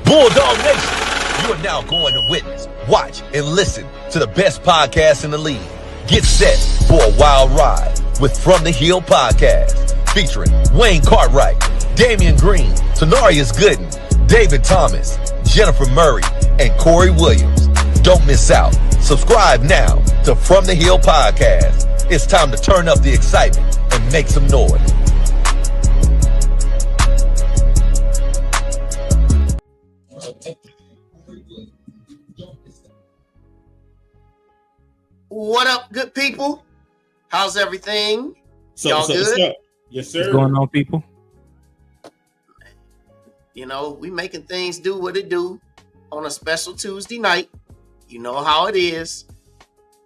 Bulldog Nation, you are now going to witness, watch, and listen to the best podcast in the league. Get set for a wild ride with From the Hill Podcast, featuring Wayne Cartwright, Damian Green, Tanarius Gooden, David Thomas, Jennifer Murray, and Corey Williams. Don't miss out. Subscribe now to From the Hill Podcast. It's time to turn up the excitement and make some noise. What up, good people? How's everything? Y'all good? Yes, sir. What's going on, people? You know, we making things do what it do on a special Tuesday night. You know how it is.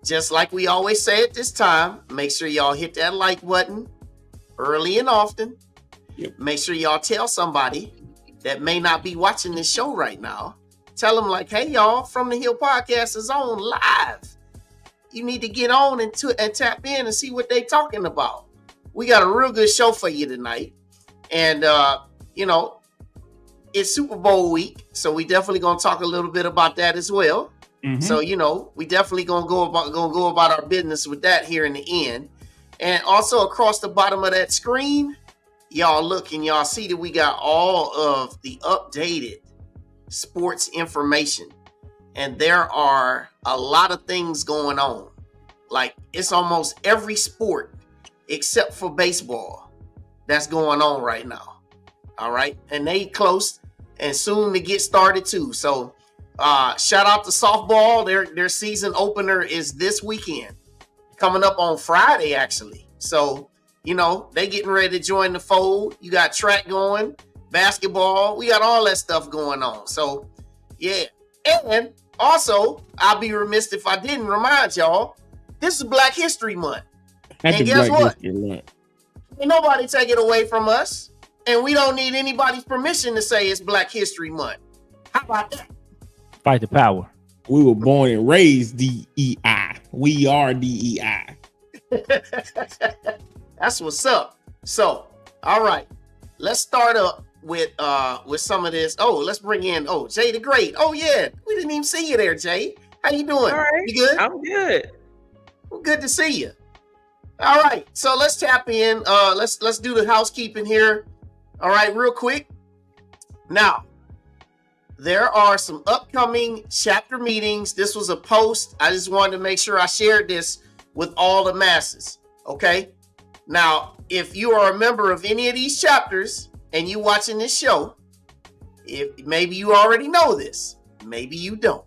Just like we always say at this time, make sure y'all hit that like button early and often. Yep. Make sure y'all tell somebody that may not be watching this show right now. Tell them like, hey, y'all, From the Hill Podcast is on live. You need to get on and tap in and see what they talking about. We got a real good show for you tonight. And, you know, it's Super Bowl week, so we definitely going to talk a little bit about that as well. Mm-hmm. So, you know, we definitely going to go about our business with that here in the end. And also across the bottom of that screen, y'all look and y'all see that we got all of the updated sports information. And there are a lot of things going on. Like, it's almost every sport except for baseball that's going on right now. All right. And they close and soon to get started too. So shout out to softball. Their season opener is this weekend, coming up on Friday, actually. So, you know, they getting ready to join the fold. You got track going, basketball. We got all that stuff going on. So, yeah. And also, I'll be remiss if I didn't remind y'all, this is Black History Month. And guess what? Ain't nobody take it away from us. And we don't need anybody's permission to say it's Black History Month. How about that? Fight the power. We were born and raised DEI. We are DEI. That's what's up. So, all right. Let's start up with some of this. Oh, let's bring in Jay the Great. Oh yeah, we didn't even see you there, Jay. How you doing? All right. You good? I'm good. Well, good to see you. All right, so let's tap in. Let's do the housekeeping here. All right, real quick. Now, there are some upcoming chapter meetings. This was a post. I just wanted to make sure I shared this with all the masses. Okay. Now, if you are a member of any of these chapters and you watching this show, if maybe you already know this, maybe you don't,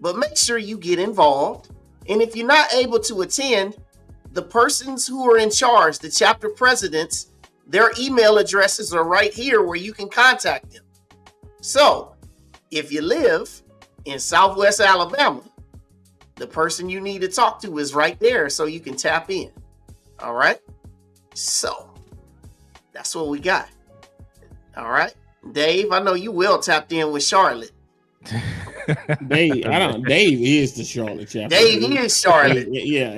but make sure you get involved. And if you're not able to attend, the persons who are in charge, the chapter presidents, their email addresses are right here where you can contact them. So if you live in Southwest Alabama, the person you need to talk to is right there so you can tap in. All right. So that's what we got. All right. Dave, I know you well tapped in with Charlotte. Dave is the Charlotte chapter. Dave is Charlotte. Yeah.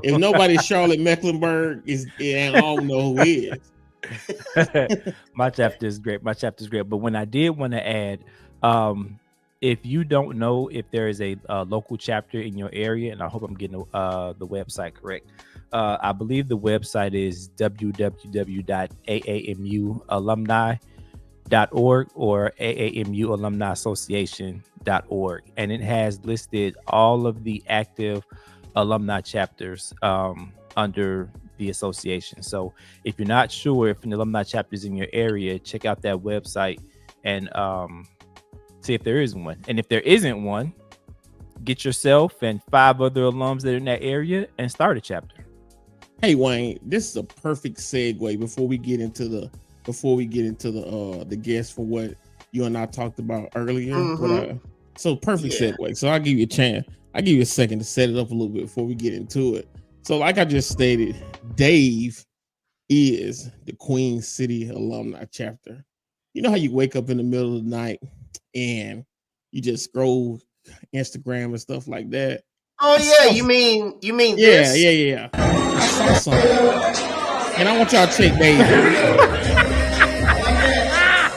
If nobody's Charlotte Mecklenburg, I don't know who is. My chapter is great. But when I did want to add, if you don't know if there is a local chapter in your area, and I hope I'm getting the website correct. I believe the website is www.AAMUalumni.org or AAMU Alumni Association.org, and it has listed all of the active alumni chapters under the association. So if you're not sure if an alumni chapter is in your area, check out that website and see if there is one. And if there isn't one, get yourself and 5 other alums that are in that area and start a chapter. Hey Wayne, this is a perfect segue before we get into the guest for what you and I talked about earlier. Mm-hmm. So perfect segue. So I'll give you a chance. I'll give you a second to set it up a little bit before we get into it. So like I just stated, Dave is the Queen City Alumni chapter. You know how you wake up in the middle of the night and you just scroll Instagram and stuff like that? Oh yeah, you mean this? Yeah. I saw something. And I want y'all to check Dave.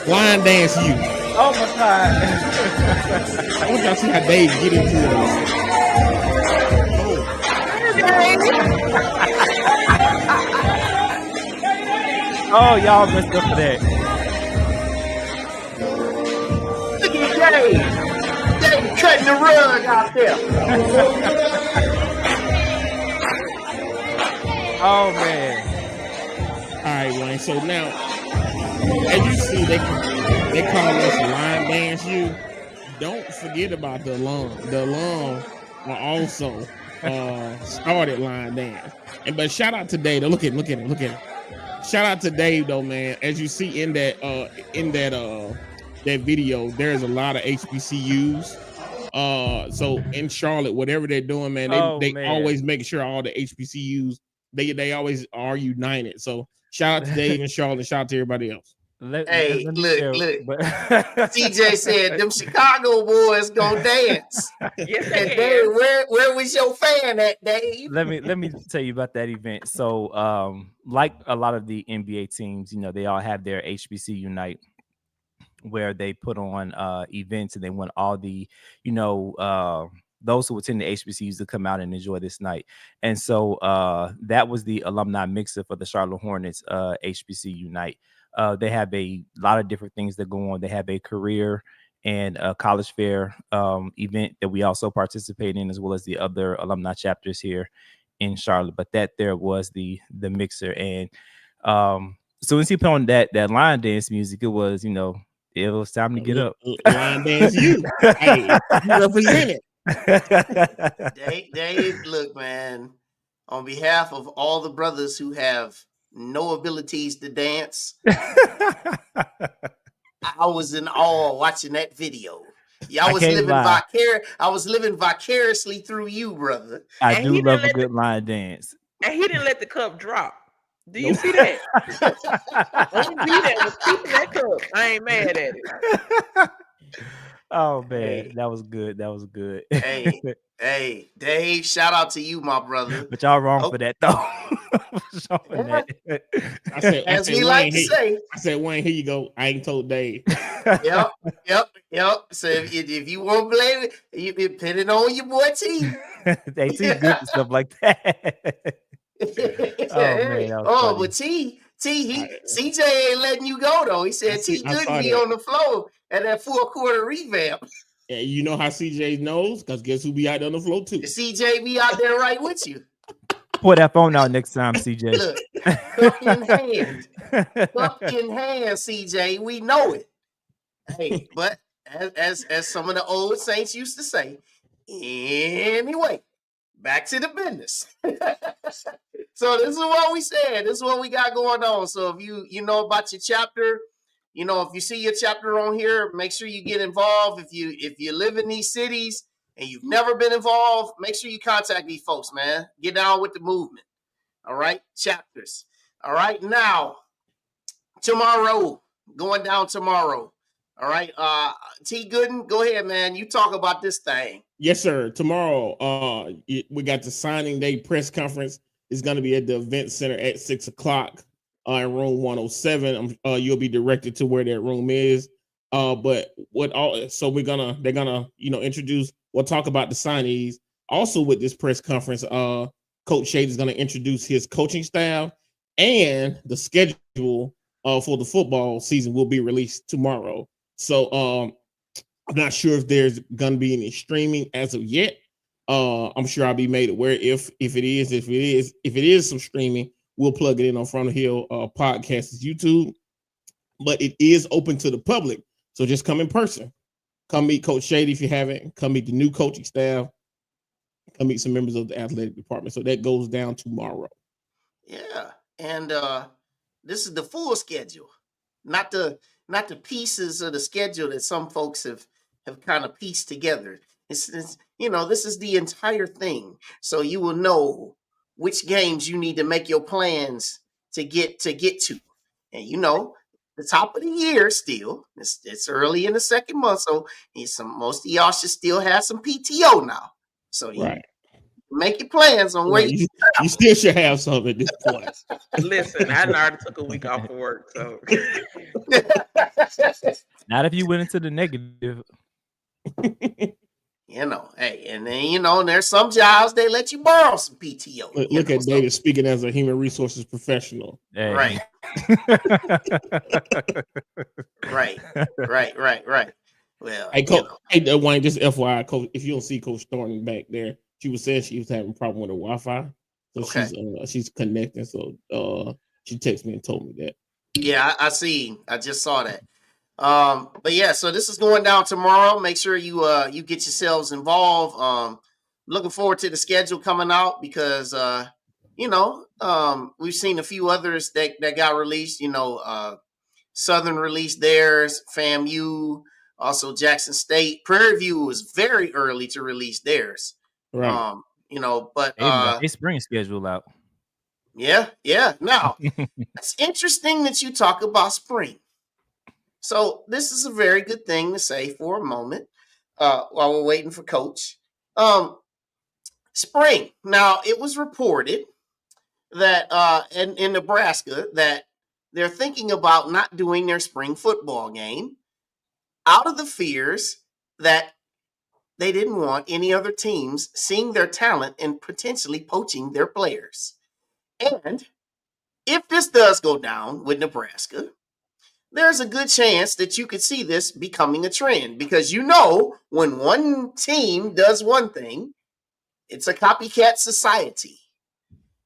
Line dance you. Oh my God. I want y'all to see how Dave get into it. Oh, y'all messed up for that. Look at Dave. Dave cutting the rug out there. Oh man. All right, Wayne. So now, as you see, they call us line dance. You don't forget about the alum. The alum are also started line dance. But shout out to Dave. Look at him. Shout out to Dave though, man. As you see in that video, there's a lot of HBCUs. So in Charlotte, whatever they're doing, man, they always make sure all the HBCUs they always are united. So shout out to Dave and Charlotte. Shout out to everybody else. Look. CJ said them Chicago boys gonna dance. Yes, and Dave, where was your fan at, Dave? Let me tell you about that event. So, like a lot of the NBA teams, they all have their HBC Unite, where they put on events and they want all the, those who attend the HBCUs to come out and enjoy this night. And so that was the alumni mixer for the Charlotte Hornets HBC Unite. They have a lot of different things that go on. They have a career and a college fair event that we also participate in, as well as the other alumni chapters here in Charlotte. But that there was the mixer. And so when he put on that line dance music, it was, it was time to get up. Line dance you. Hey, you represent it. Dave, look, man, on behalf of all the brothers who have no abilities to dance, I was in awe watching that video. I was living vicariously through you, brother. I do love a good line dance. And he didn't let the cup drop. Do you see that? was keeping that cup. I ain't mad at it. Oh man, that was good. Hey, Dave, shout out to you, my brother. But y'all wrong for that though. I said, Wayne, here you go. I ain't told Dave. Yep. So if you want to blame it, you be pinning on your boy T. They too good and stuff like that. But CJ ain't letting you go though. He said T couldn't be on the floor at that 4-quarter revamp. Yeah, you know how CJ knows? Because guess who be out on the floor too? CJ be out there right with you. Pull that phone out next time, CJ. Look, cup in hand, CJ. We know it. Hey, but as some of the old saints used to say, anyway, back to the business. So this is what we said. This is what we got going on. So if you know about your chapter, if you see your chapter on here, make sure you get involved. If you live in these cities and you've never been involved, make sure you contact these folks, man. Get down with the movement. All right, chapters. All right, now going down tomorrow. All right, T Gooden, go ahead, man. You talk about this thing. Yes, sir. Tomorrow, we got the signing day press conference. It's going to be at the event center at 6:00 in room 107. You'll be directed to where that room is. So they're gonna introduce. We'll talk about the signees. Also with this press conference, Coach Shade is going to introduce his coaching staff, and the schedule for the football season will be released tomorrow. So I'm not sure if there's going to be any streaming as of yet. I'm sure I'll be made aware if it is some streaming, we'll plug it in on From the Hill Podcast's YouTube. But it is open to the public, so just come in person. Come meet Coach Shady if you haven't. Come meet the new coaching staff. Come meet some members of the athletic department. So that goes down tomorrow. Yeah, and this is the full schedule, not the pieces of the schedule that some folks have kind of pieced together. It's this is the entire thing. So you will know which games you need to make your plans to get to. And the top of the year still, it's early in the second month, so most of y'all should still have some PTO now. So you make your plans on where you still should have some at this point. Listen, I already took a week off of work, so Not if you went into the negative. Hey, and then there's some jobs they let you borrow some PTO. Look at David speaking as a human resources professional. Hey. Right. Right. Well, hey, Wayne, just FYI, Coach, if you don't see Coach Thornton back there, she was saying she was having a problem with her Wi-Fi, so she's connecting. So she texted me and told me that. Yeah, I see. I just saw that. But yeah, so this is going down tomorrow. Make sure you get yourselves involved. Looking forward to the schedule coming out because we've seen a few others that got released. Southern released theirs, FAMU, also Jackson State. Prairie View was very early to release theirs. Right. But they spring schedule out. Yeah. Now, it's interesting that you talk about spring. So this is a very good thing to say for a moment while we're waiting for Coach. Spring. Now, it was reported that in Nebraska that they're thinking about not doing their spring football game out of the fears that they didn't want any other teams seeing their talent and potentially poaching their players. And if this does go down with Nebraska, there's a good chance that you could see this becoming a trend because when one team does one thing, it's a copycat society.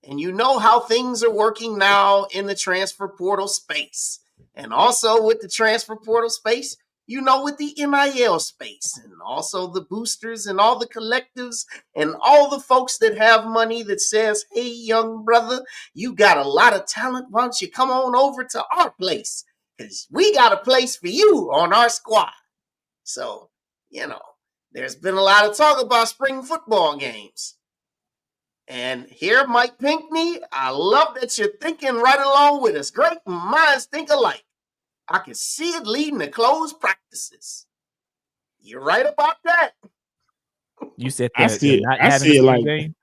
And you know how things are working now in the transfer portal space. And also with the transfer portal space, with the NIL space and also the boosters and all the collectives and all the folks that have money that says, hey, young brother, you got a lot of talent. Why don't you come on over to our place? Because we got a place for you on our squad. So, there's been a lot of talk about spring football games. And here, Mike Pinckney, I love that you're thinking right along with us. Great minds think alike. I can see it leading to closed practices. You're right about that. You said I see it like game?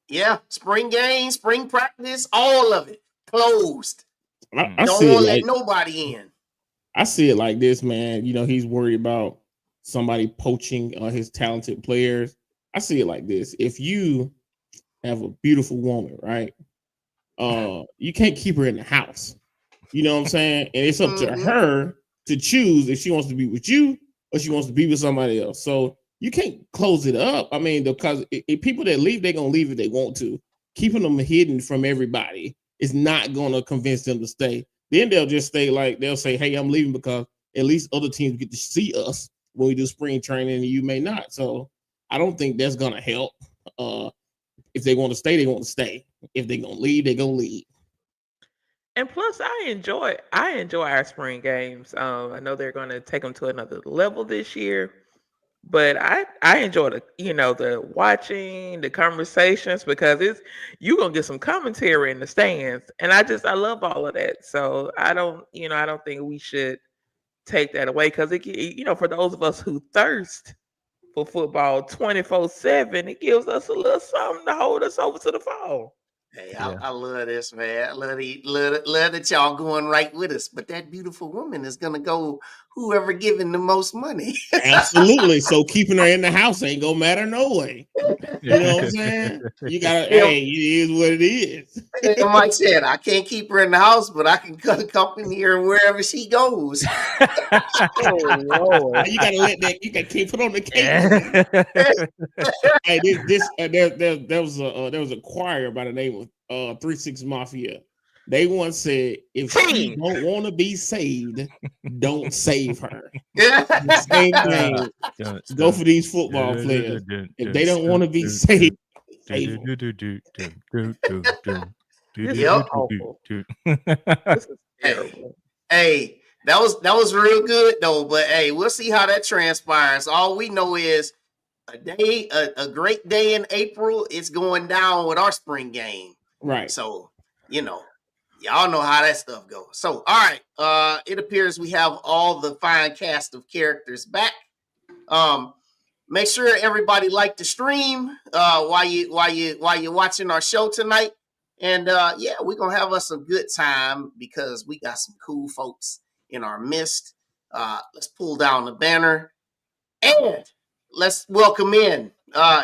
Yeah, spring game, spring practice, all of it closed. I Don't see want to it let nobody in. I see it like this, man. He's worried about somebody poaching his talented players. I see it like this. If you have a beautiful woman, right? You can't keep her in the house. You know what I'm saying? And it's up to her to choose if she wants to be with you or she wants to be with somebody else. So you can't close it up. I mean, because if people that leave, they're going to leave if they want to. Keeping them hidden from everybody is not going to convince them to stay. Then they'll just stay they'll say, hey, I'm leaving because at least other teams get to see us when we do spring training and you may not. So I don't think that's going to help. If they want to stay, they want to stay. If they're going to leave, they're going to leave. And plus, I enjoy our spring games. I know they're going to take them to another level this year, but I enjoy the watching, the conversations because you're gonna get some commentary in the stands, and I love all of that. So I don't think we should take that away because for those of us who thirst for football 24/7, it gives us a little something to hold us over to the fall. Hey, I love this, man. I love that y'all going right with us. But that beautiful woman is going to go whoever giving the most money. Absolutely. So keeping her in the house ain't going to matter no way. You know what I'm saying? You got to, hey, it is what it is. And Mike said, I can't keep her in the house, but I can accompany her wherever she goes. Oh, Lord. You got to let that, you got to keep it on the cake. Hey, there was a choir by the name of 3-6 Mafia. They once said, if she don't want to be saved, don't save her. The same thing. Go for these football players. If they don't want to be saved, save them. This is terrible. Hey, that was real good though. But hey, we'll see how that transpires. All we know is a great day in April. It's going down with our spring game. Right. So y'all know how that stuff goes. So, all right. It appears we have all the fine cast of characters back. Make sure everybody like the stream while you're watching our show tonight. And we're gonna have us a good time because we got some cool folks in our midst. Let's pull down the banner and let's welcome in.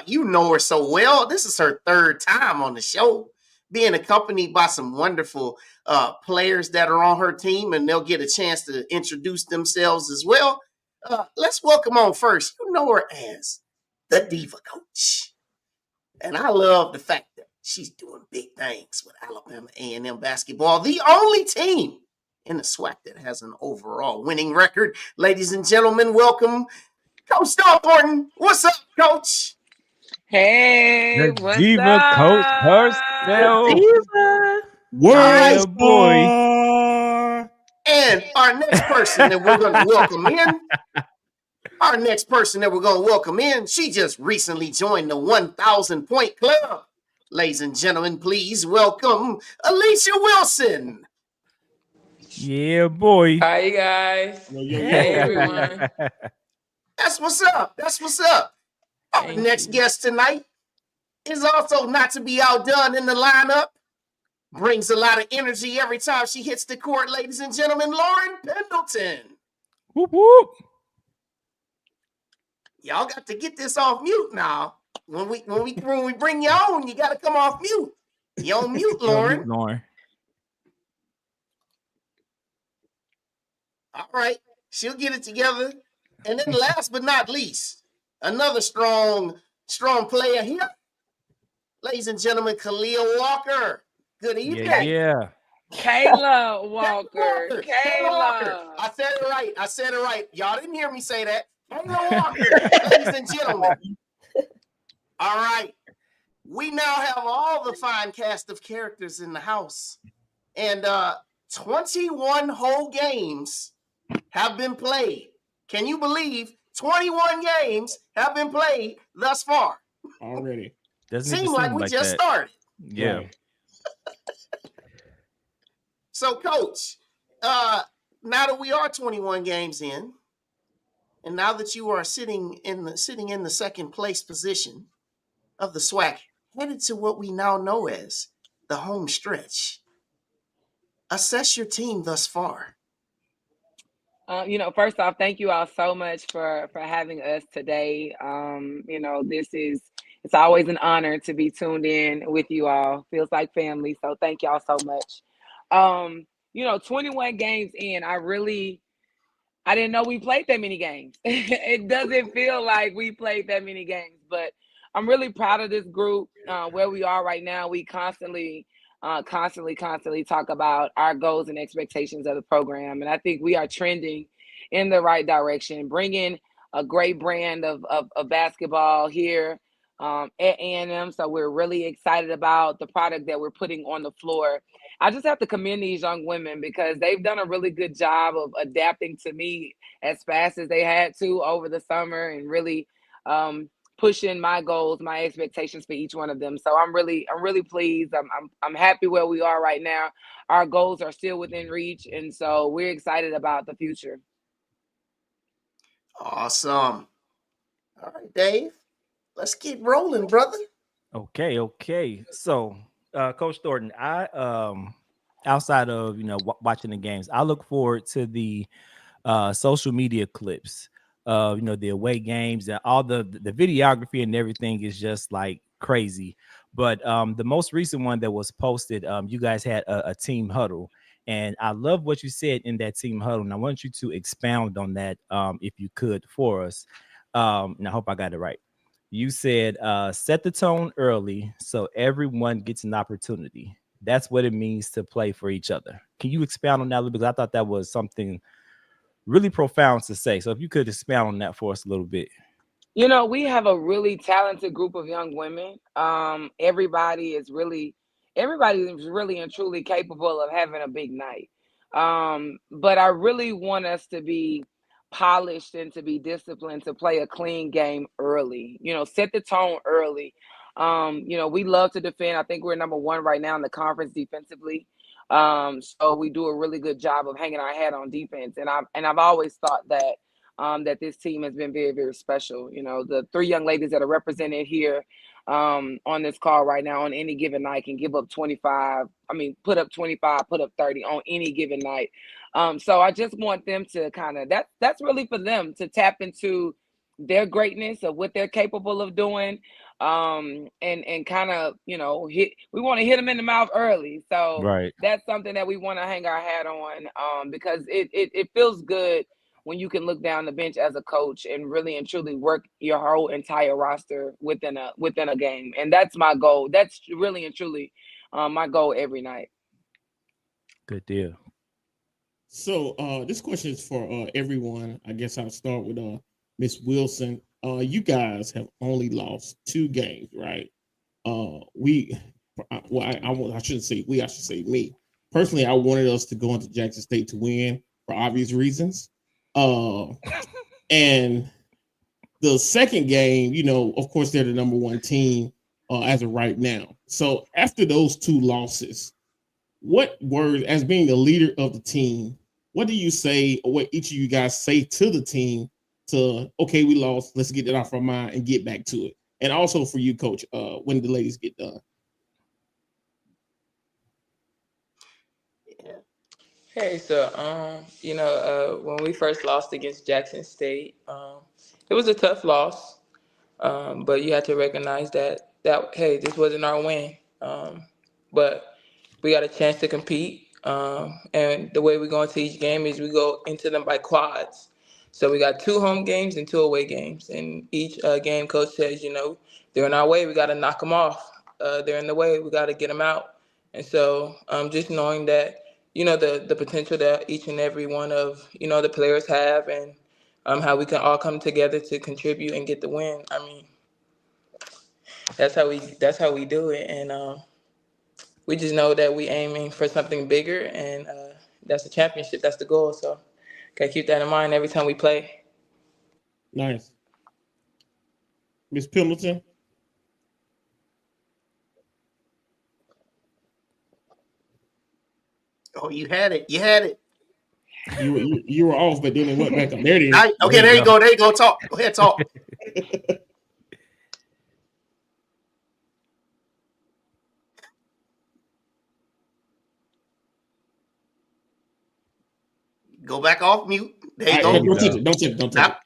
You know her so well. This is her third time on the show, being accompanied by some wonderful players that are on her team, and they'll get a chance to introduce themselves as well. Let's welcome on first. You know her as the Diva Coach. And I love the fact that she's doing big things with Alabama A&M basketball, the only team in the SWAC that has an overall winning record. Ladies and gentlemen, welcome Coach Thornton. What's up, Coach? Hey, what's Diva up? Coach herself. Diva. World Yeah, boy. star. And our next person that we're going to welcome in, she just recently joined the 1,000 Point Club. Ladies and gentlemen, please welcome Alicia Wilson. Yeah, boy. Hi, you guys. Hey, everyone. That's what's up. Our next guest tonight is also not to be outdone in the lineup. Brings a lot of energy every time she hits the court, ladies and gentlemen, Lauryn Pendleton. Whoop, whoop. Y'all got to get this off mute now. When we bring you on, you got to come off mute. You're on mute, Lauryn. All right, she'll get it together. And then last but not least, another strong player here. Ladies and gentlemen, Kaila Walker. Good evening. Yeah. Kaila Walker. Kaila. I said it right. Y'all didn't hear me say that. Kaila Walker, ladies and gentlemen. All right. We now have all the fine cast of characters in the house. And 21 whole games have been played. Can you believe 21 games have been played thus far? Already. Seems like we just started. Yeah. Right. So, Coach, now that we are 21 games in, and now that you are sitting in the second place position of the SWAC, headed to what we now know as the home stretch, assess your team thus far. First off, thank you all so much for having us today. It's always an honor to be tuned in with you all. Feels like family. So thank y'all so much. 21 games in, I didn't know we played that many games. It doesn't feel like we played that many games, but I'm really proud of this group. Where we are right now, we constantly talk about our goals and expectations of the program. And I think we are trending in the right direction, bringing a great brand of basketball here at A&M. So we're really excited about the product that we're putting on the floor. I just have to commend these young women because they've done a really good job of adapting to me as fast as they had to over the summer and really pushing my goals, my expectations for each one of them. So I'm really pleased. I'm happy where we are right now. Our goals are still within reach, and so we're excited about the future. Awesome. All right, Dave, let's get rolling, brother. Okay. So, Coach Thornton, I outside of watching the games, I look forward to the social media clips. The away games and all the videography and everything is just like crazy. But the most recent one that was posted, you guys had a team huddle, and I love what you said in that team huddle. And I want you to expound on that if you could for us. And I hope I got it right. You said set the tone early so everyone gets an opportunity. That's what it means to play for each other. Can you expound on that a little bit? Because I thought that was something really profound to say. So if you could expound on that for us a little bit. We have a really talented group of young women. Everybody is really and truly capable of having a big night. But I really want us to be polished and to be disciplined, to play a clean game early, set the tone early. We love to defend. I think we're number one right now in the conference defensively. So we do a really good job of hanging our hat on defense. And I've always thought that that this team has been very, very special. You know, the 3 young ladies that are represented here on this call right now on any given night can give up 25. I mean, put up 25, put up 30 on any given night. So I just want them to kind of, that's really for them to tap into their greatness of what they're capable of doing. And kind of, you know, we want to hit them in the mouth early. So Right. that's something that we want to hang our hat on, because it feels good when you can look down the bench as a coach and really and truly work your whole entire roster within a game. And that's my goal. That's really and truly my goal every night. Good deal. So this question is for everyone. I guess I'll start with Miss Wilson. You guys have only lost 2 games, right? I shouldn't say we, I should say me. Personally, I wanted us to go into Jackson State to win for obvious reasons. And the second game, you know, of course, they're the number 1 team as of right now. So after those 2 losses, what words, as being the leader of the team, what do you say, or what each of you guys say to the team to, okay, we lost, let's get it off our mind and get back to it? And also for you, Coach, when the ladies get done. Hey, so you know, when we first lost against Jackson State, it was a tough loss, but you had to recognize that hey, this wasn't our win, but we got a chance to compete, and the way we go into each game is we go into them by quads. So we got 2 home games and 2 away games, and each game coach says, you know, they're in our way, we got to knock them off. They're in the way, we got to get them out. And so just knowing that, you know, the potential that each and every one of, you know, the players have, and how we can all come together to contribute and get the win. I mean, that's how we do it. And we just know that we aiming for something bigger, and that's a championship. That's the goal. So gotta keep that in mind every time we play. Nice. Miss Pendleton. Oh, you had it. You had it. You were off, but then it went back up. There it is. Okay, there you go. There you go. Talk. Go ahead, talk. Go back off mute. There you go. Don't touch it.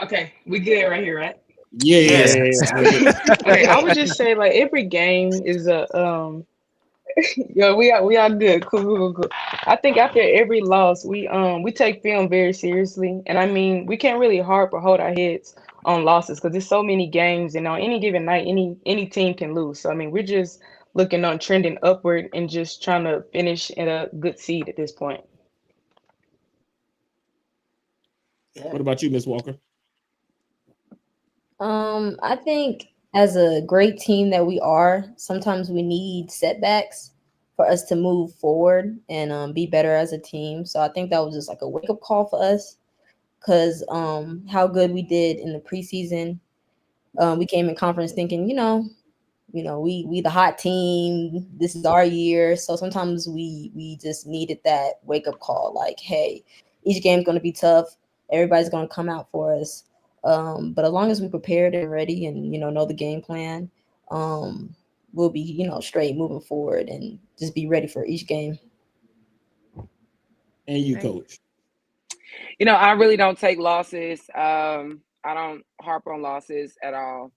Okay, we good right here, right? Yeah. Okay, I would just say like every game is a we are good. Cool. I think after every loss, we take film very seriously, and I mean we can't really harp or hold our heads on losses because there's so many games, and on any given night, any team can lose. So I mean we're just looking on trending upward and just trying to finish in a good seed at this point. Yeah. What about you, Miss Walker? I think as a great team that we are, sometimes we need setbacks for us to move forward and be better as a team. So I think that was just like a wake-up call for us because how good we did in the preseason. We came in conference thinking, you know, we the hot team. This is our year. So sometimes we just needed that wake-up call. Like, hey, each game's going to be tough. Everybody's going to come out for us. But as long as we're prepared and ready and, you know the game plan, we'll be, straight moving forward and just be ready for each game. And you, Coach? You know, I really don't take losses. I don't harp on losses at all.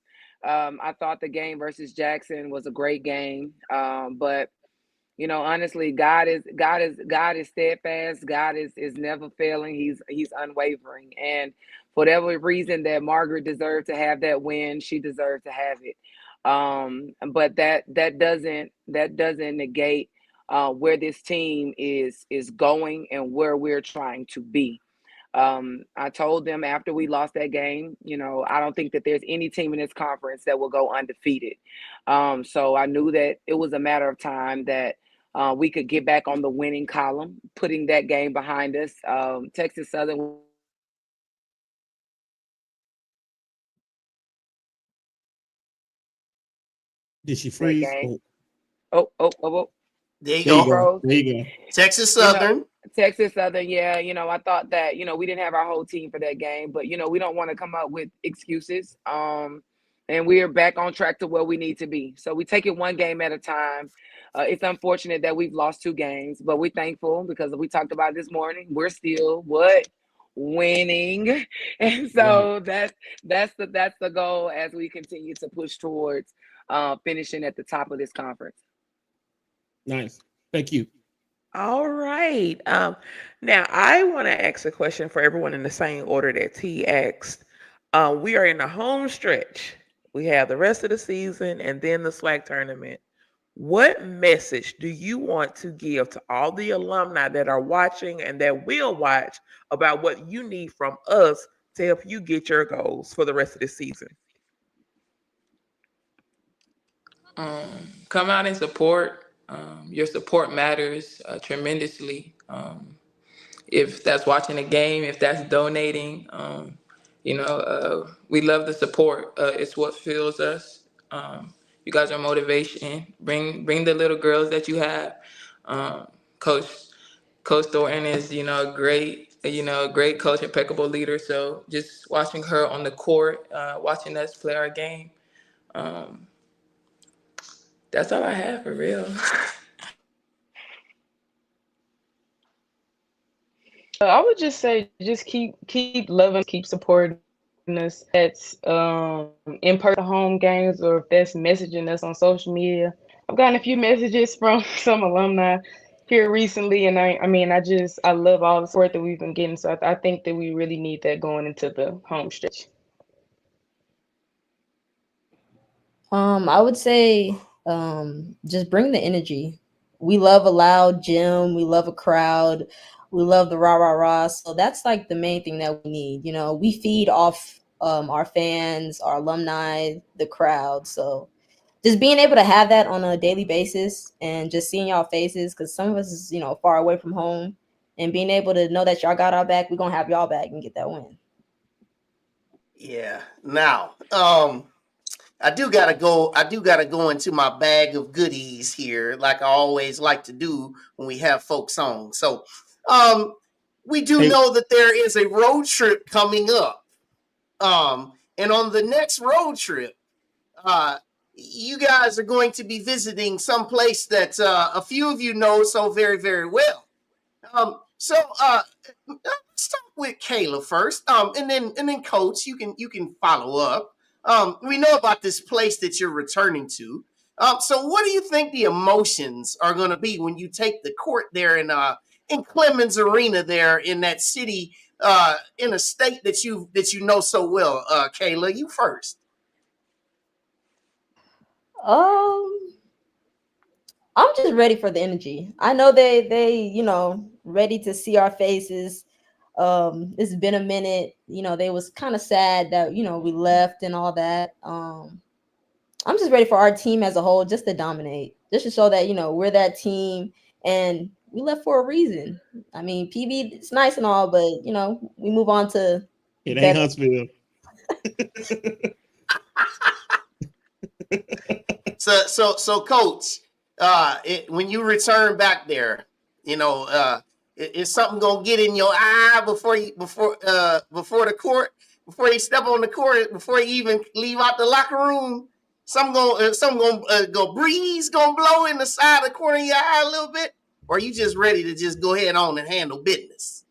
I thought the game versus Jackson was a great game. But you know, honestly, God is steadfast. God is never failing. He's unwavering. And for whatever reason that Margaret deserved to have that win, she deserved to have it. But that doesn't negate where this team is going and where we're trying to be. I told them after we lost that game, you know, I don't think that there's any team in this conference that will go undefeated. So I knew that it was a matter of time that we could get back on the winning column, putting that game behind us. Texas Southern. Did she freeze? Oh. There you go. There you go. Texas Southern. Texas Southern, yeah, I thought that, we didn't have our whole team for that game, but we don't want to come up with excuses. And we're back on track to where we need to be. So we take it one game at a time. It's unfortunate that we've lost 2 games, but we're thankful because we talked about it this morning. We're still winning, and so that's the goal as we continue to push towards finishing at the top of this conference. Nice, thank you. All right. Now I want to ask a question for everyone in the same order that T asked. We are in the home stretch. We have the rest of the season and then the SWAC tournament. What message do you want to give to all the alumni that are watching and that will watch about what you need from us to help you get your goals for the rest of the season? Come out and support. Your support matters tremendously. If that's watching a game, if that's donating, we love the support. It's what fuels us. You guys are motivation. Bring the little girls that you have. Coach Thornton is, a great coach, impeccable leader. So just watching her on the court, watching us play our game. That's all I have for real. I would just say, just keep loving, keep supporting us. That's in person home games, or if that's messaging us on social media. I've gotten a few messages from some alumni here recently, and I love all the support that we've been getting. So I think that we really need that going into the home stretch. I would say just bring the energy. We love a loud gym. We love a crowd. We love the rah, rah, rah. So that's like the main thing that we need. We feed off our fans, our alumni, the crowd. So just being able to have that on a daily basis and just seeing y'all faces, because some of us is, far away from home, and being able to know that y'all got our back, we're going to have y'all back and get that win. Yeah. Now, I do gotta go into my bag of goodies here, like I always like to do when we have folks on. So, we do know that there is a road trip coming up. And on the next road trip, you guys are going to be visiting some place that a few of you know so very, very well. So let's start with Kaila first, and then Coach, you can follow up. We know about this place that you're returning to. So what do you think the emotions are going to be when you take the court there in Clemens Arena there in that city, in a state that you know so well? Kaila, you first. I'm just ready for the energy. I know they ready to see our faces. It's been a minute. They was kind of sad that we left and all that. I'm just ready for our team as a whole just to dominate, just to show that we're that team and we left for a reason. I mean, PB, it's nice and all, but we move on to it ain't Huntsville. So Coach, when you return back there, is something gonna get in your eye before the court, before you step on the court, before you even leave out the locker room? Some go breeze gonna blow in the side of the corner of your eye a little bit, or are you just ready to just go ahead on and handle business?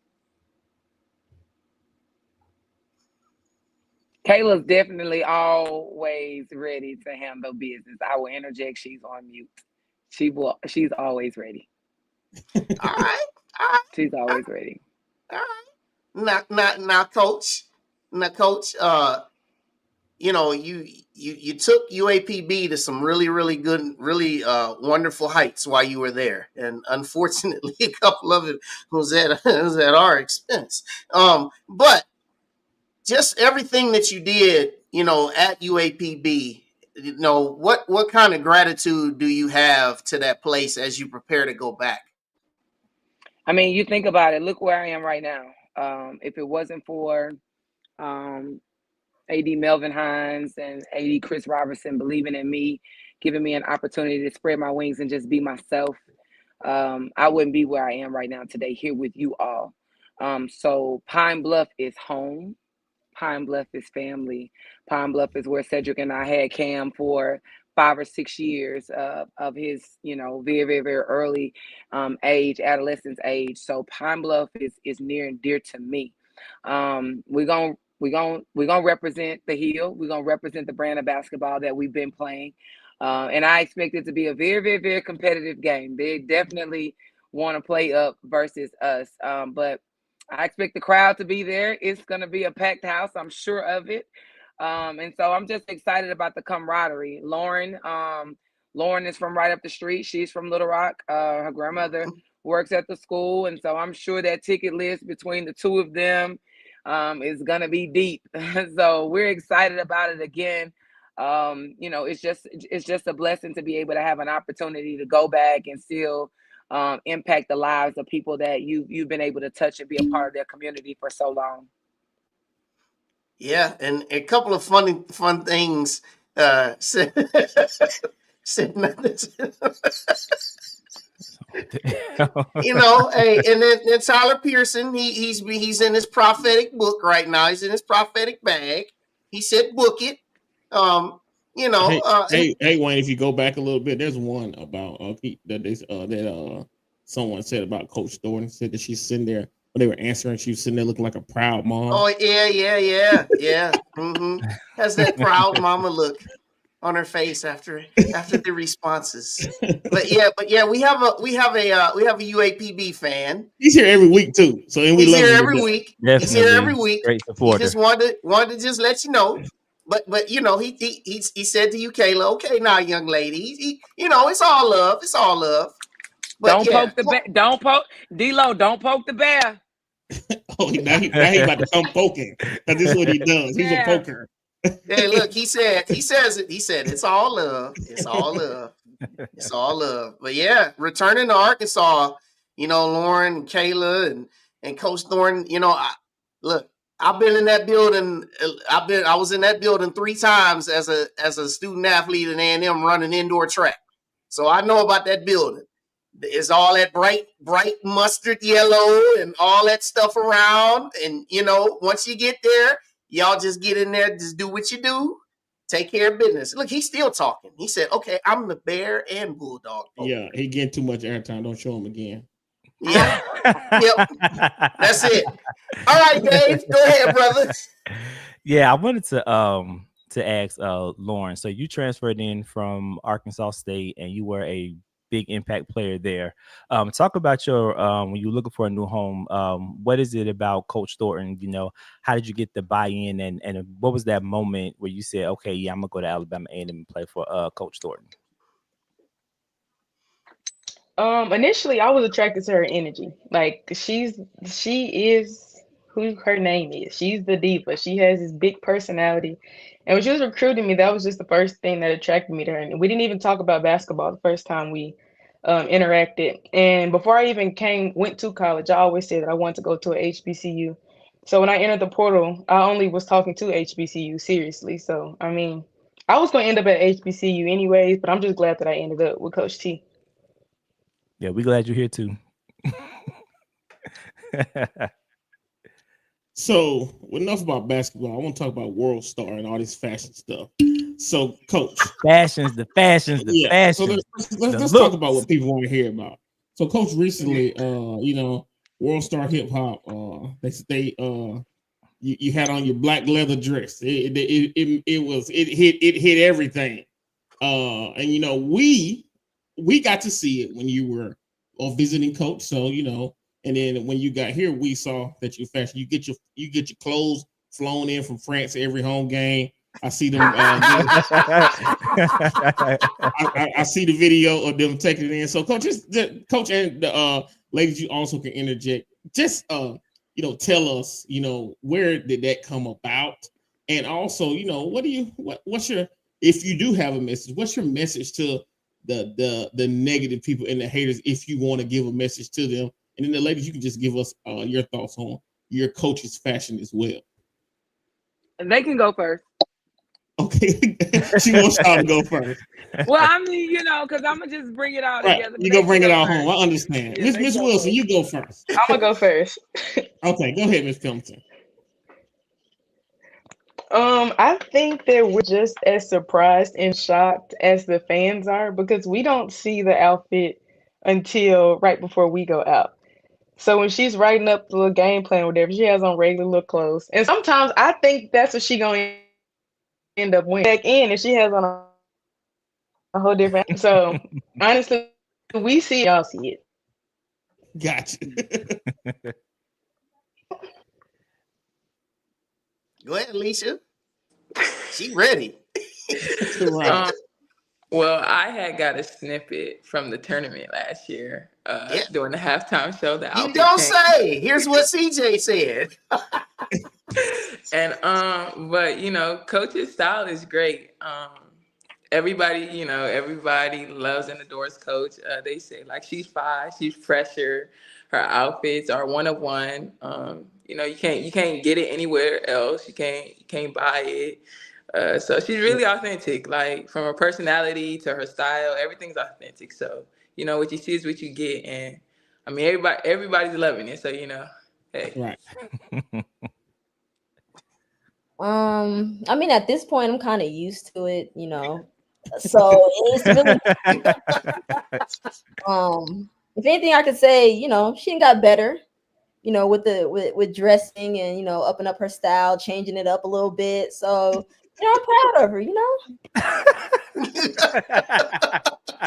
Kayla's definitely always ready to handle business. I will interject. She's on mute. She's always ready. All right. She's always ready. All right. Now, Coach. You took UAPB to some really, really good, really wonderful heights while you were there, and unfortunately, a couple of it was at our expense. But just everything that you did, at UAPB, what kind of gratitude do you have to that place as you prepare to go back? I mean, you think about it. Look where I am right now. If it wasn't for AD Melvin Hines and AD Chris Robertson believing in me, giving me an opportunity to spread my wings and just be myself, I wouldn't be where I am right now today here with you all. So Pine Bluff is home. Pine Bluff is family. Pine Bluff is where Cedric and I had Cam for 5 or 6 years of his, very, very, very early age, adolescence age. So Pine Bluff is near and dear to me. We're gonna represent the Hill. We're gonna represent the brand of basketball that we've been playing. And I expect it to be a very, very, very competitive game. They definitely want to play up versus us. But I expect the crowd to be there. It's going to be a packed house. I'm sure of it. And so I'm just excited about the camaraderie. Lauren is from right up the street. She's from Little Rock. Her grandmother works at the school. And so I'm sure that ticket list between the two of them is going to be deep. So we're excited about it again. It's just a blessing to be able to have an opportunity to go back and still impact the lives of people that you've been able to touch and be a part of their community for so long. Yeah, and a couple of fun things said nothing. Hey, and then Tyler Pearson, he's in his prophetic book right now. He's in his prophetic bag. He said, "Book it." Hey, Wayne, if you go back a little bit, there's one about that someone said about Coach Thornton. Said that she's sitting there when they were answering, she was sitting there looking like a proud mom. Oh yeah. Mm-hmm. Has that proud mama look on her face after the responses. But yeah, we have a UAPB fan. He's here every week too. So and he's here every week. Definitely. He's here every week. Great supporter. He just wanted to just let you know. But he said to you, Kaila, okay, now young lady, it's all love. It's all love. But poke the bear. Don't poke D-Lo. Don't poke the bear. now he about to come poking. Because this is what he does. He's a poker. Hey, look, he said it's all love. It's all love. It's all love. But yeah, returning to Arkansas, Lauren and Kaila and Coach Thornton, I've been in that building. I was in that building 3 times as a student athlete in A&M running indoor track. So I know about that building. It's all that bright mustard yellow and all that stuff around. And, once you get there, y'all just get in there, just do what you do, take care of business. Look, he's still talking. He said, okay, I'm the Bear and Bulldog. Yeah, he getting too much airtime. Don't show him again. Yeah. Yep. That's it. All right, Dave, go ahead, brother. Yeah, I wanted to ask Lauren. So you transferred in from Arkansas State and you were a big impact player there. Talk about your when you're looking for a new home. What is it about Coach Thornton? How did you get the buy-in, and what was that moment where you said, "Okay, yeah, I'm gonna go to Alabama A&M and play for Coach Thornton"? Initially, I was attracted to her energy. Like she is who her name is. She's the diva. She has this big personality. And when she was recruiting me, that was just the first thing that attracted me to her. And we didn't even talk about basketball the first time we interacted. And before I even went to college, I always said that I wanted to go to a HBCU. So when I entered the portal, I only was talking to HBCU seriously. So, I mean, I was going to end up at HBCU anyways, but I'm just glad that I ended up with Coach T. Yeah, we're glad you're here too. So, enough about basketball. I want to talk about World Star and all this fashion stuff. So, Coach, fashions. So let's talk about what people want to hear about. So, Coach, recently, World Star Hip Hop, they you had on your black leather dress. It hit everything. And we got to see it when you were a visiting coach. So, and then when you got here, we saw that you fashion. You get your clothes flown in from France every home game. I see them. I see the video of them taking it in. So, Coach and the ladies, you also can interject. Just tell us, where did that come about, and also, what's your, if you do have a message, what's your message to the negative people and the haters, if you want to give a message to them? And then the ladies, you can just give us your thoughts on your coach's fashion as well. They can go first. Okay, she wants y'all to go first. Well, I mean, because I'm gonna just bring it all Right, together. you gonna bring it all home. I understand. Yeah, Miss Wilson, you go first. I'm gonna go first. Okay, go ahead, Miss Pendleton. I think that we're just as surprised and shocked as the fans are because we don't see the outfit until right before we go out. So when she's writing up the game plan or whatever, she has on regular look clothes. And sometimes I think that's what she gonna end up wearing back in if she has on a whole different. So honestly, we see y'all see it. Gotcha. Go ahead, Alicia. She ready. Right. Well, I had got a snippet from the tournament last year during the halftime show. The You outfit don't changed. say. Here's what CJ said. And but coach's style is great. Everybody loves and adores Coach. They say like she's fine, she's fresher. Her outfits are one of one. You can't get it anywhere else. You can't buy it. So she's really authentic. Like from her personality to her style, everything's authentic. So what you see is what you get, and I mean everybody's loving it. So hey. Right. I mean, at this point, I'm kind of used to it, So it's really, if anything, I could say, she got better, with dressing and upping up her style, changing it up a little bit. So I'm proud of her.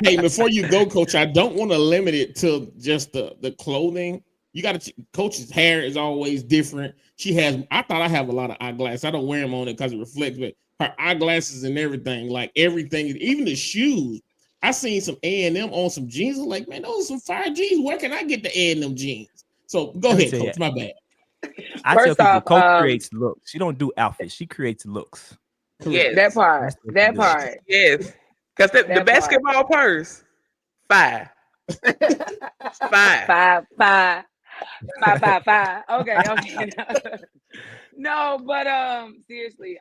Hey, before you go, Coach, I don't want to limit it to just the clothing. You got to. Coach's hair is always different. I thought I have a lot of eyeglasses. I don't wear them on it because it reflects, but her eyeglasses and everything, like everything, even the shoes. I seen some A&M on some jeans. I'm like, man, those are some fire jeans. Where can I get the A&M jeans? So go ahead, Coach. My bad. I tell people, Coach creates looks. She don't do outfits. She creates looks. Yes, that part. That part. Yes, because the basketball purse, five. Okay. No, but seriously,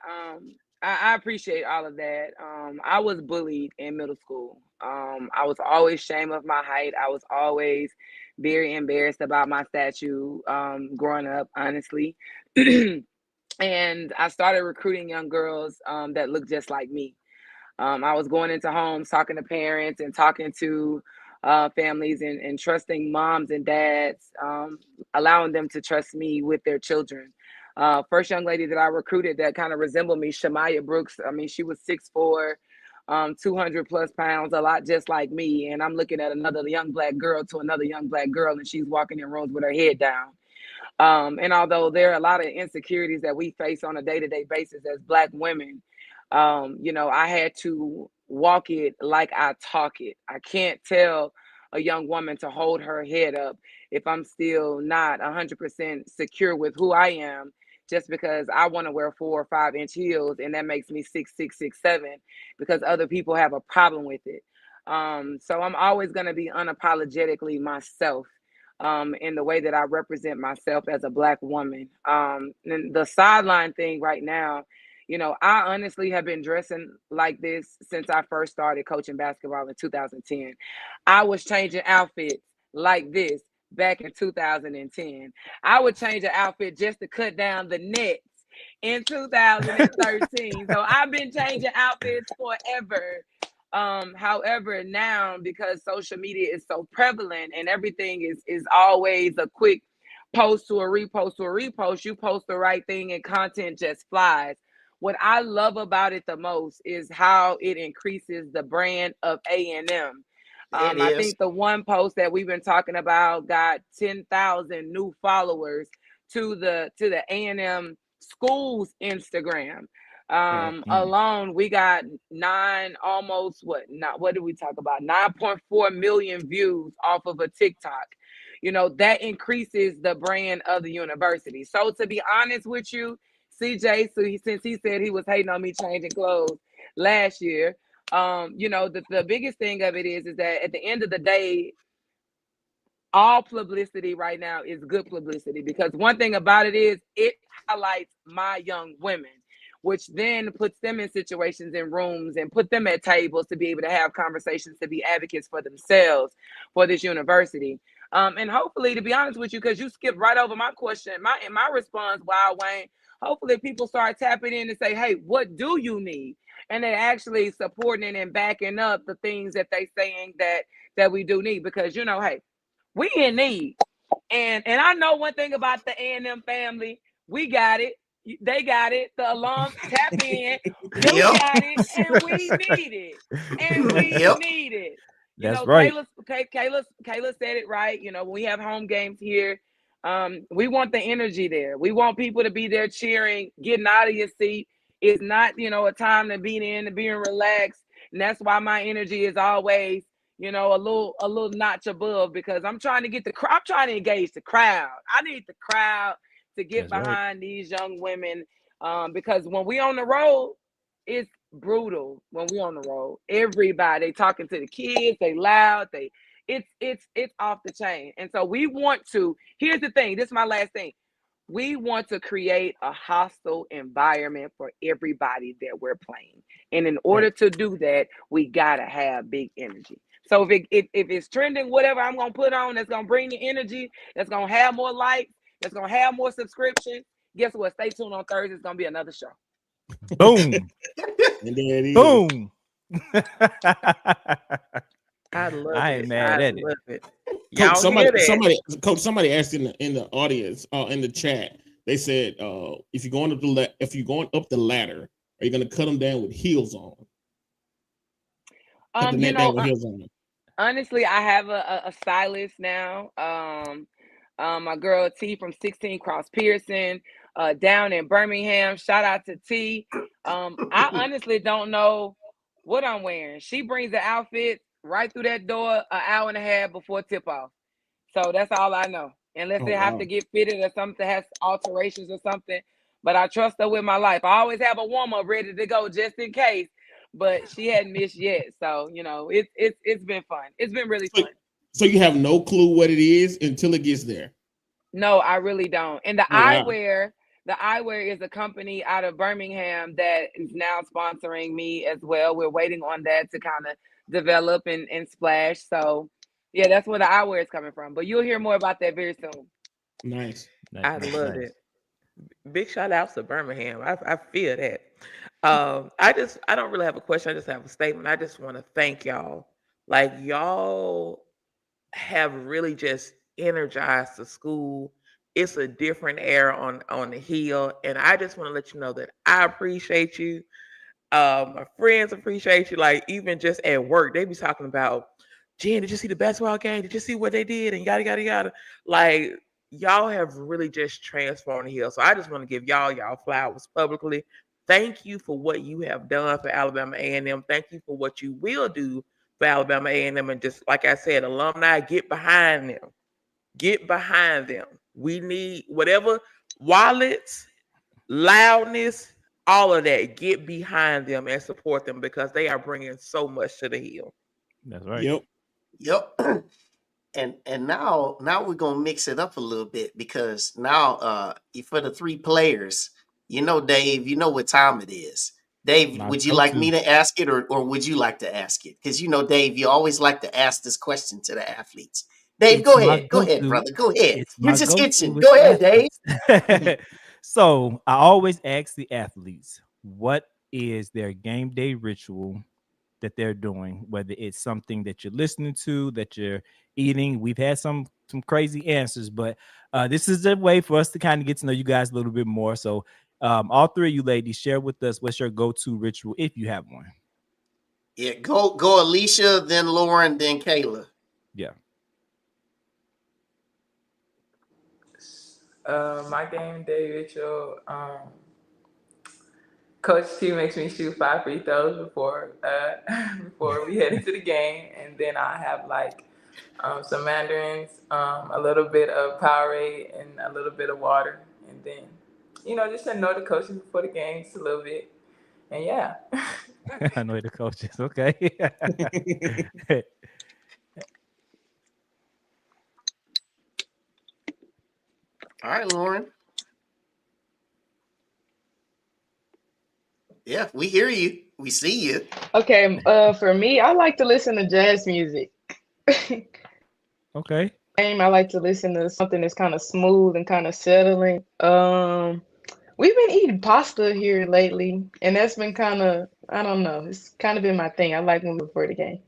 I appreciate all of that. I was bullied in middle school. I was always ashamed of my height. I was always very embarrassed about my stature growing up, honestly. And I started recruiting young girls that looked just like me. I was going into homes, talking to parents and talking to families and trusting moms and dads, allowing them to trust me with their children. First young lady that I recruited that kind of resembled me, Shamaya Brooks. I mean, she was 6'4", 200 plus pounds, a lot just like me. And I'm looking at another young black girl to another young black girl, and she's walking in rooms with her head down. And although there are a lot of insecurities that we face on a day-to-day basis as Black women, I had to walk it like I talk it. I can't tell a young woman to hold her head up if I'm still not 100% secure with who I am, just because I want to wear 4 or 5 inch heels and that makes me 6'6", 6'7", because other people have a problem with it. So I'm always going to be unapologetically myself. In the way that I represent myself as a Black woman. And the sideline thing right now, I honestly have been dressing like this since I first started coaching basketball in 2010. I was changing outfits like this back in 2010. I would change an outfit just to cut down the nets in 2013. So I've been changing outfits forever. However, now because social media is so prevalent and everything is always a quick post to a repost, you post the right thing and content just flies. What I love about it the most is how it increases the brand of A&M. I think the one post that we've been talking about got 10,000 new followers to the A&M school's Instagram. Alone, we got what did we talk about? 9.4 million views off of a TikTok. That increases the brand of the university. So to be honest with you, CJ, since he said he was hating on me changing clothes last year, the biggest thing of it is that at the end of the day, all publicity right now is good publicity, because one thing about it is it highlights my young women. which then puts them in situations in rooms and put them at tables to be able to have conversations, to be advocates for themselves for this university. And hopefully, to be honest with you, because you skipped right over my question, my response, Wild Wayne, hopefully people start tapping in and say, hey, what do you need? And they actually supporting and backing up the things that they saying that we do need, because, you know, hey, we in need. And I know one thing about the A&M family, we got it. They got it. The alums tap in. We Yep. got it, and we need it. And we Yep. need it. You That's know, right. Kaila said it right. You know, when we have home games here, we want the energy there. We want people to be there cheering, getting out of your seat. It's not, you know, a time to be in and being relaxed. And that's why my energy is always, you know, a little notch above, because I'm trying to get I'm trying to engage the crowd. I need the crowd to get That's right. behind these young women, because when we on the road, it's brutal. When we on the road, everybody talking to the kids, they loud, it's off the chain. And so we want to, here's the thing, this is my last thing. We want to create a hostile environment for everybody that we're playing. And in order to do that, we gotta have big energy. So if it's trending, whatever I'm gonna put on that's gonna bring the energy, that's gonna have more likes, that's gonna have more subscriptions, guess what? Stay tuned on Thursday. It's gonna be another show. Boom. And there it is. Boom. I love I it. ain't mad I at it. love it. Coach, Y'all hear that? somebody asked in the audience, in the chat. They said, if you're going up the ladder, are you going to cut them down with heels on? Cut the You net down know, with heels on. honestly, I have a stylist now. My girl T from 16 Cross Pearson, down in Birmingham. Shout out to T. I honestly don't know what I'm wearing. She brings the outfit right through that door an hour and a half before tip off. So that's all I know. Unless they have to get fitted or something, has alterations or something. But I trust her with my life. I always have a warm up ready to go just in case. But she hadn't missed yet. So, you know, it's been fun. It's been really fun. So you have no clue what it is until it gets there. No, I really don't. And the eyewear is a company out of Birmingham that is now sponsoring me as well. We're waiting on that to kind of develop and splash. So yeah, that's where the eyewear is coming from. But you'll hear more about that very soon. Nice. I love it. Big shout outs to Birmingham. I feel that. I don't really have a question. I just have a statement. I just want to thank y'all. Like, y'all have really just energized the school. It's a different era on the hill, and I just want to let you know that I appreciate you. My friends appreciate you. Like, even just at work, they be talking about, Jen, did you see the basketball game? Did you see what they did? And yada yada yada. Like, y'all have really just transformed the hill. So I just want to give y'all flowers publicly. Thank you for what you have done for Alabama A&M. Thank you for what you will do for Alabama A&M. And just like I said, alumni, get behind them. Get behind them. We need whatever wallets, loudness, all of that. Get behind them and support them, because they are bringing so much to the hill. That's right. Yep. And now we're gonna mix it up a little bit, because now for the three players, you know, Dave, you know what time it is. Dave, would you like me to ask it, or would you like to ask it? Because, you know, Dave, you always like to ask this question to the athletes. Dave, go ahead, brother, go ahead. You're just itching. Go ahead, Dave. So I always ask the athletes, what is their game day ritual that they're doing, whether it's something that you're listening to, that you're eating. We've had some crazy answers, but this is a way for us to kind of get to know you guys a little bit more. So all three of you ladies, share with us what's your go-to ritual if you have one. Yeah, go Alicia, then Lauren, then Kaila. Yeah. My game day ritual, Coach T makes me shoot 5 free throws before we head into the game, and then I have like some mandarins, a little bit of Powerade, and a little bit of water, and then just annoy the coaches before the game just a little bit, and yeah. Annoy the coaches, okay. All right, Lauren. Yeah, we hear you. We see you. Okay, for me, I like to listen to jazz music. Okay. I like to listen to something that's kind of smooth and kind of settling. We've been eating pasta here lately, and that's been kind of, I don't know, it's kind of been my thing. I like moving before the game.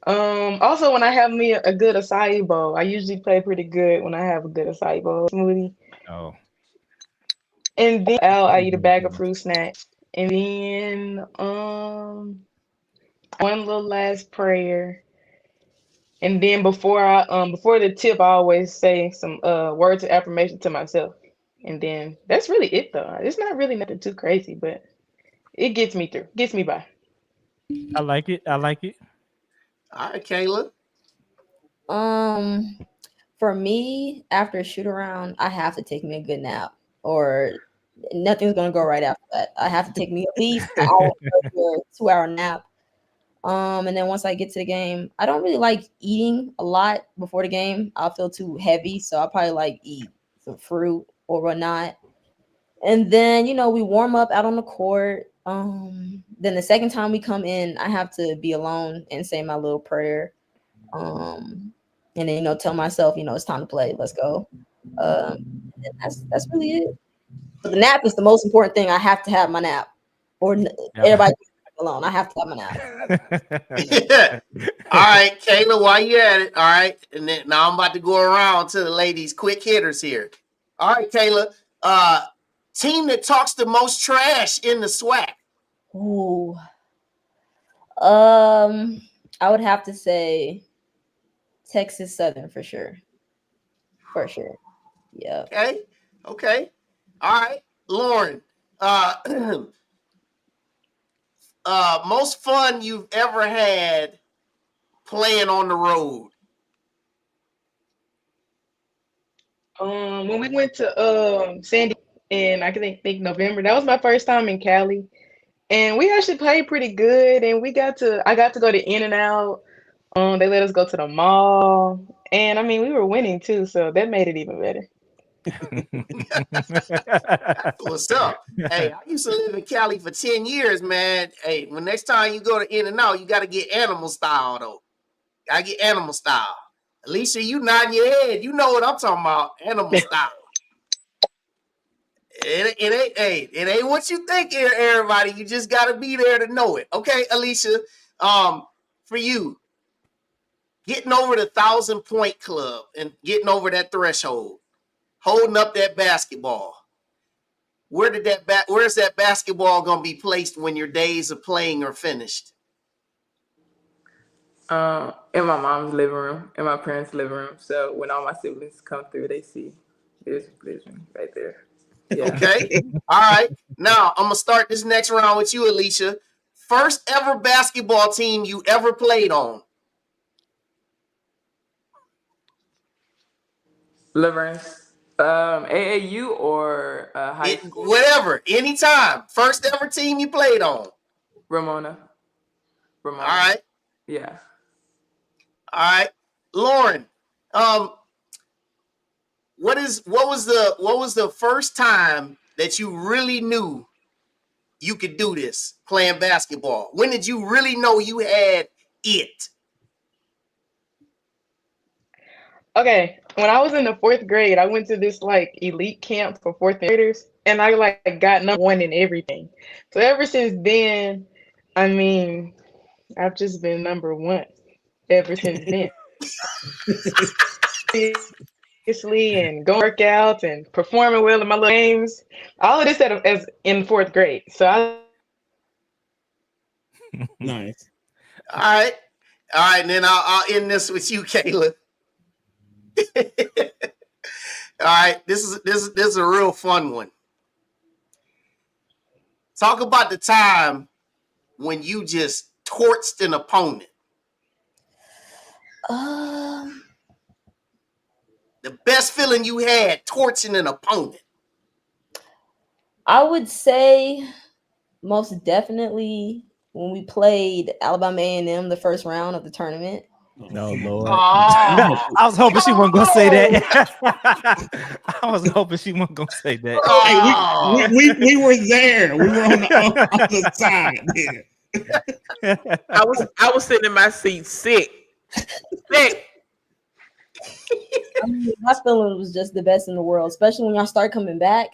Also when I have me a good acai bowl, I usually play pretty good when I have a good acai bowl smoothie. Oh. And then I eat a bag of fruit snacks. And then one little last prayer. And then before the tip, I always say some words of affirmation to myself. And then that's really it though. It's not really nothing too crazy, but it gets me through, gets me by. I like it. I like it. All right, Kaila. For me, after a shoot around, I have to take me a good nap, or nothing's gonna go right after that. I have to take me at least an hour, or 2 hour nap. And then once I get to the game, I don't really like eating a lot before the game. I'll feel too heavy, so I'll probably like eat some fruit or whatnot. And then we warm up out on the court. Then the second time we come in, I have to be alone and say my little prayer. And then tell myself, it's time to play. Let's go. And that's really it. But the nap is the most important thing. I have to have my nap, or everybody alone. I have to have my nap. All right, Kaila, while you at it, all right, and then now I'm about to go around to the ladies, quick hitters here. All right, Kaila, team that talks the most trash in the SWAC. Ooh. I would have to say Texas Southern for sure. For sure. Yeah. Okay. All right, Lauryn. Most fun you've ever had playing on the road? When we went to San Diego in I think November, that was my first time in Cali. And we actually played pretty good, and I got to go to In and Out. They let us go to the mall, and I mean we were winning too, so that made it even better. That's what's up. Hey, I used to live in Cali for 10 years, man. Hey, when next time you go to In and Out, you got to get animal style though. Gotta get animal style. Alicia, you nodding your head. You know what I'm talking about. Animal style. It ain't what you think here, everybody. You just gotta be there to know it. Okay, Alicia. For you, getting over the 1,000-point club and getting over that threshold, holding up that basketball. Where's that basketball gonna be placed when your days of playing are finished? In my mom's living room, in my parents' living room. So when all my siblings come through, they see there's me right there. Yeah. Okay. All right. Now I'm gonna start this next round with you, Alicia. First ever basketball team you ever played on? Lawrence, AAU or high school? Whatever. Anytime. First ever team you played on? Ramona. All right. Yeah. All right. Lauryn, what was the first time that you really knew you could do this playing basketball? When did you really know you had it? Okay, when I was in the 4th grade, I went to this like elite camp for 4th graders, and I like got #1 in everything. So ever since then, I mean, I've just been #1 ever since then. And going workouts and performing well in my little games, all of this as in 4th grade. So Nice. All right. And then I'll end this with you, Kaila. All right, this is a real fun one. Talk about the time when you just torched an opponent. The best feeling you had torching an opponent. I would say most definitely when we played Alabama A&M the first round of the tournament. No, Lord. Oh, I was hoping she wasn't gonna say oh, that. I was hoping she wasn't gonna say that. Hey, oh. we were there. We were on the other side there. I was sitting in my seat sick. Sick. I mean, my feeling was just the best in the world, especially when y'all start coming back.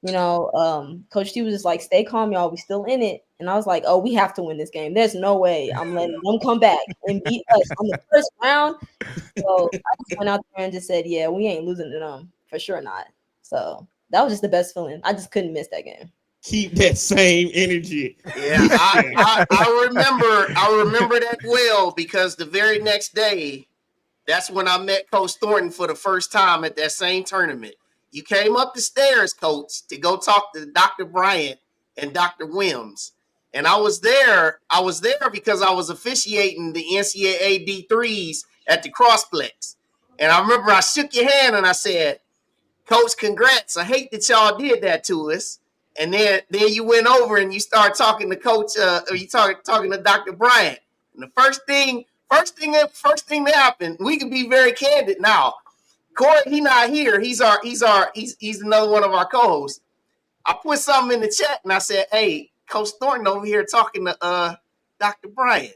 You know, Coach T was just like, "Stay calm, y'all. We still in it." And I was like, "Oh, we have to win this game. There's no way I'm letting them come back and beat us on the first round." So I just went out there and just said, "Yeah, we ain't losing to them for sure not." So that was just the best feeling. I just couldn't miss that game. Keep that same energy. Yeah, I remember that well because the very next day, that's when I met Coach Thornton for the first time at that same tournament. You came up the stairs, Coach, to go talk to Dr. Bryant and Dr. Wims. And I was there because I was officiating the NCAA D3s at the Crossplex. And I remember I shook your hand and I said, "Coach, congrats. I hate that y'all did that to us." And then you went over and you started talking to Coach, or you talking to Dr. Bryant. And the first thing that happened, we can be very candid now. Corey, he not here. He's another one of our co-hosts. I put something in the chat and I said, "Hey, Coach Thornton over here talking to Dr. Bryant."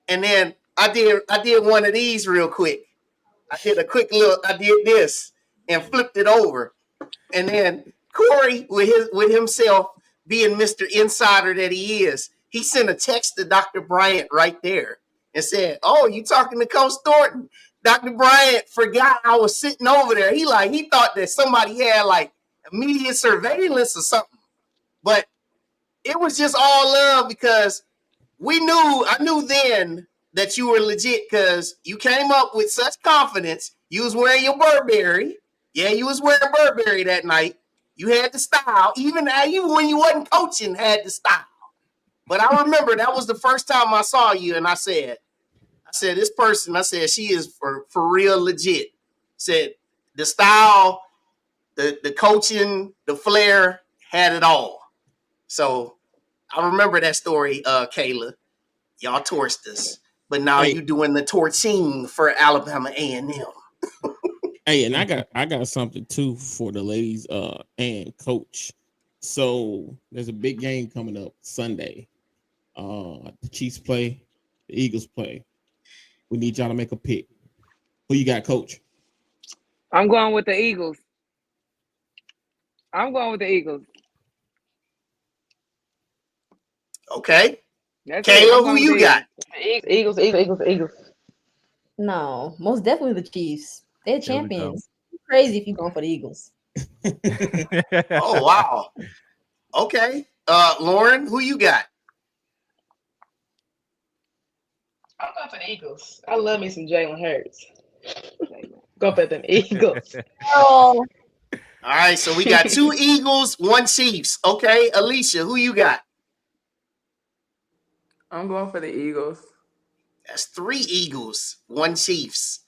And then I did one of these real quick. I did this and flipped it over. And then Corey, with himself being Mr. Insider that he is, he sent a text to Dr. Bryant right there and said, "Oh, you talking to Coach Thornton?" Dr. Bryant forgot I was sitting over there. He thought that somebody had like immediate surveillance or something. But it was just all love because I knew then that you were legit because you came up with such confidence. You was wearing your Burberry. Yeah, you was wearing Burberry that night. You had the style. Even when you wasn't coaching, had the style. But I remember that was the first time I saw you, and I said, this person, I said, she is for real legit. Said the style, the coaching, the flair, had it all. So I remember that story, Kaila. Y'all torched us. But now you doing the torching for Alabama A&M. Hey, and I got something too for the ladies and coach. So there's a big game coming up Sunday. The Chiefs play, the Eagles play. We need y'all to make a pick. Who you got, Coach? I'm going with the Eagles. Okay. That's Kaila, who you got? Eagles. No, most definitely the Chiefs. They're champions. Crazy if you're going for the Eagles. Oh, wow. Okay. Lauren, who you got? I'm going for the Eagles. I love me some Jalen Hurts. Go for them Eagles. Oh. All right, so we got 2 Eagles, 1 Chiefs. Okay, Alicia, who you got? I'm going for the Eagles. That's 3 Eagles, 1 Chiefs.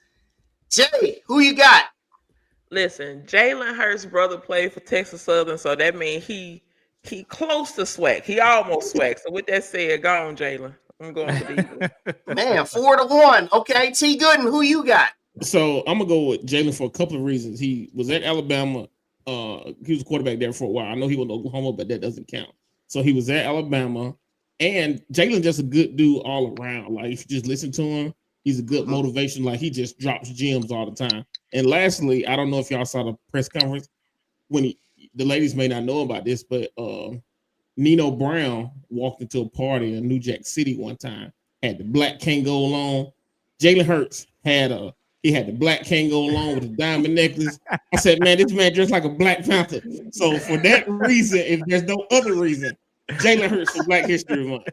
Jay, who you got? Listen, Jalen Hurts' brother played for Texas Southern, so that means he close to swag. He almost swag. So with that said, go on, Jalen. I'm going for the Eagles. Man, 4-1. Okay, T. Gooden, who you got? So I'm gonna go with Jalen for a couple of reasons. He was at Alabama. He was a quarterback there for a while. I know he was in Oklahoma, but that doesn't count. So he was at Alabama, and Jalen's just a good dude all around. Like if you just listen to him, he's a good motivation. Like he just drops gems all the time. And lastly, I don't know if y'all saw the press conference when the ladies may not know about this, but Nino Brown walked into a party in New Jack City one time, had the black Kango on. Jalen Hurts had the black Kango on with a diamond necklace. I said, man, this man dressed like a Black Panther. So for that reason, if there's no other reason, Jalen Hurts for Black History Month.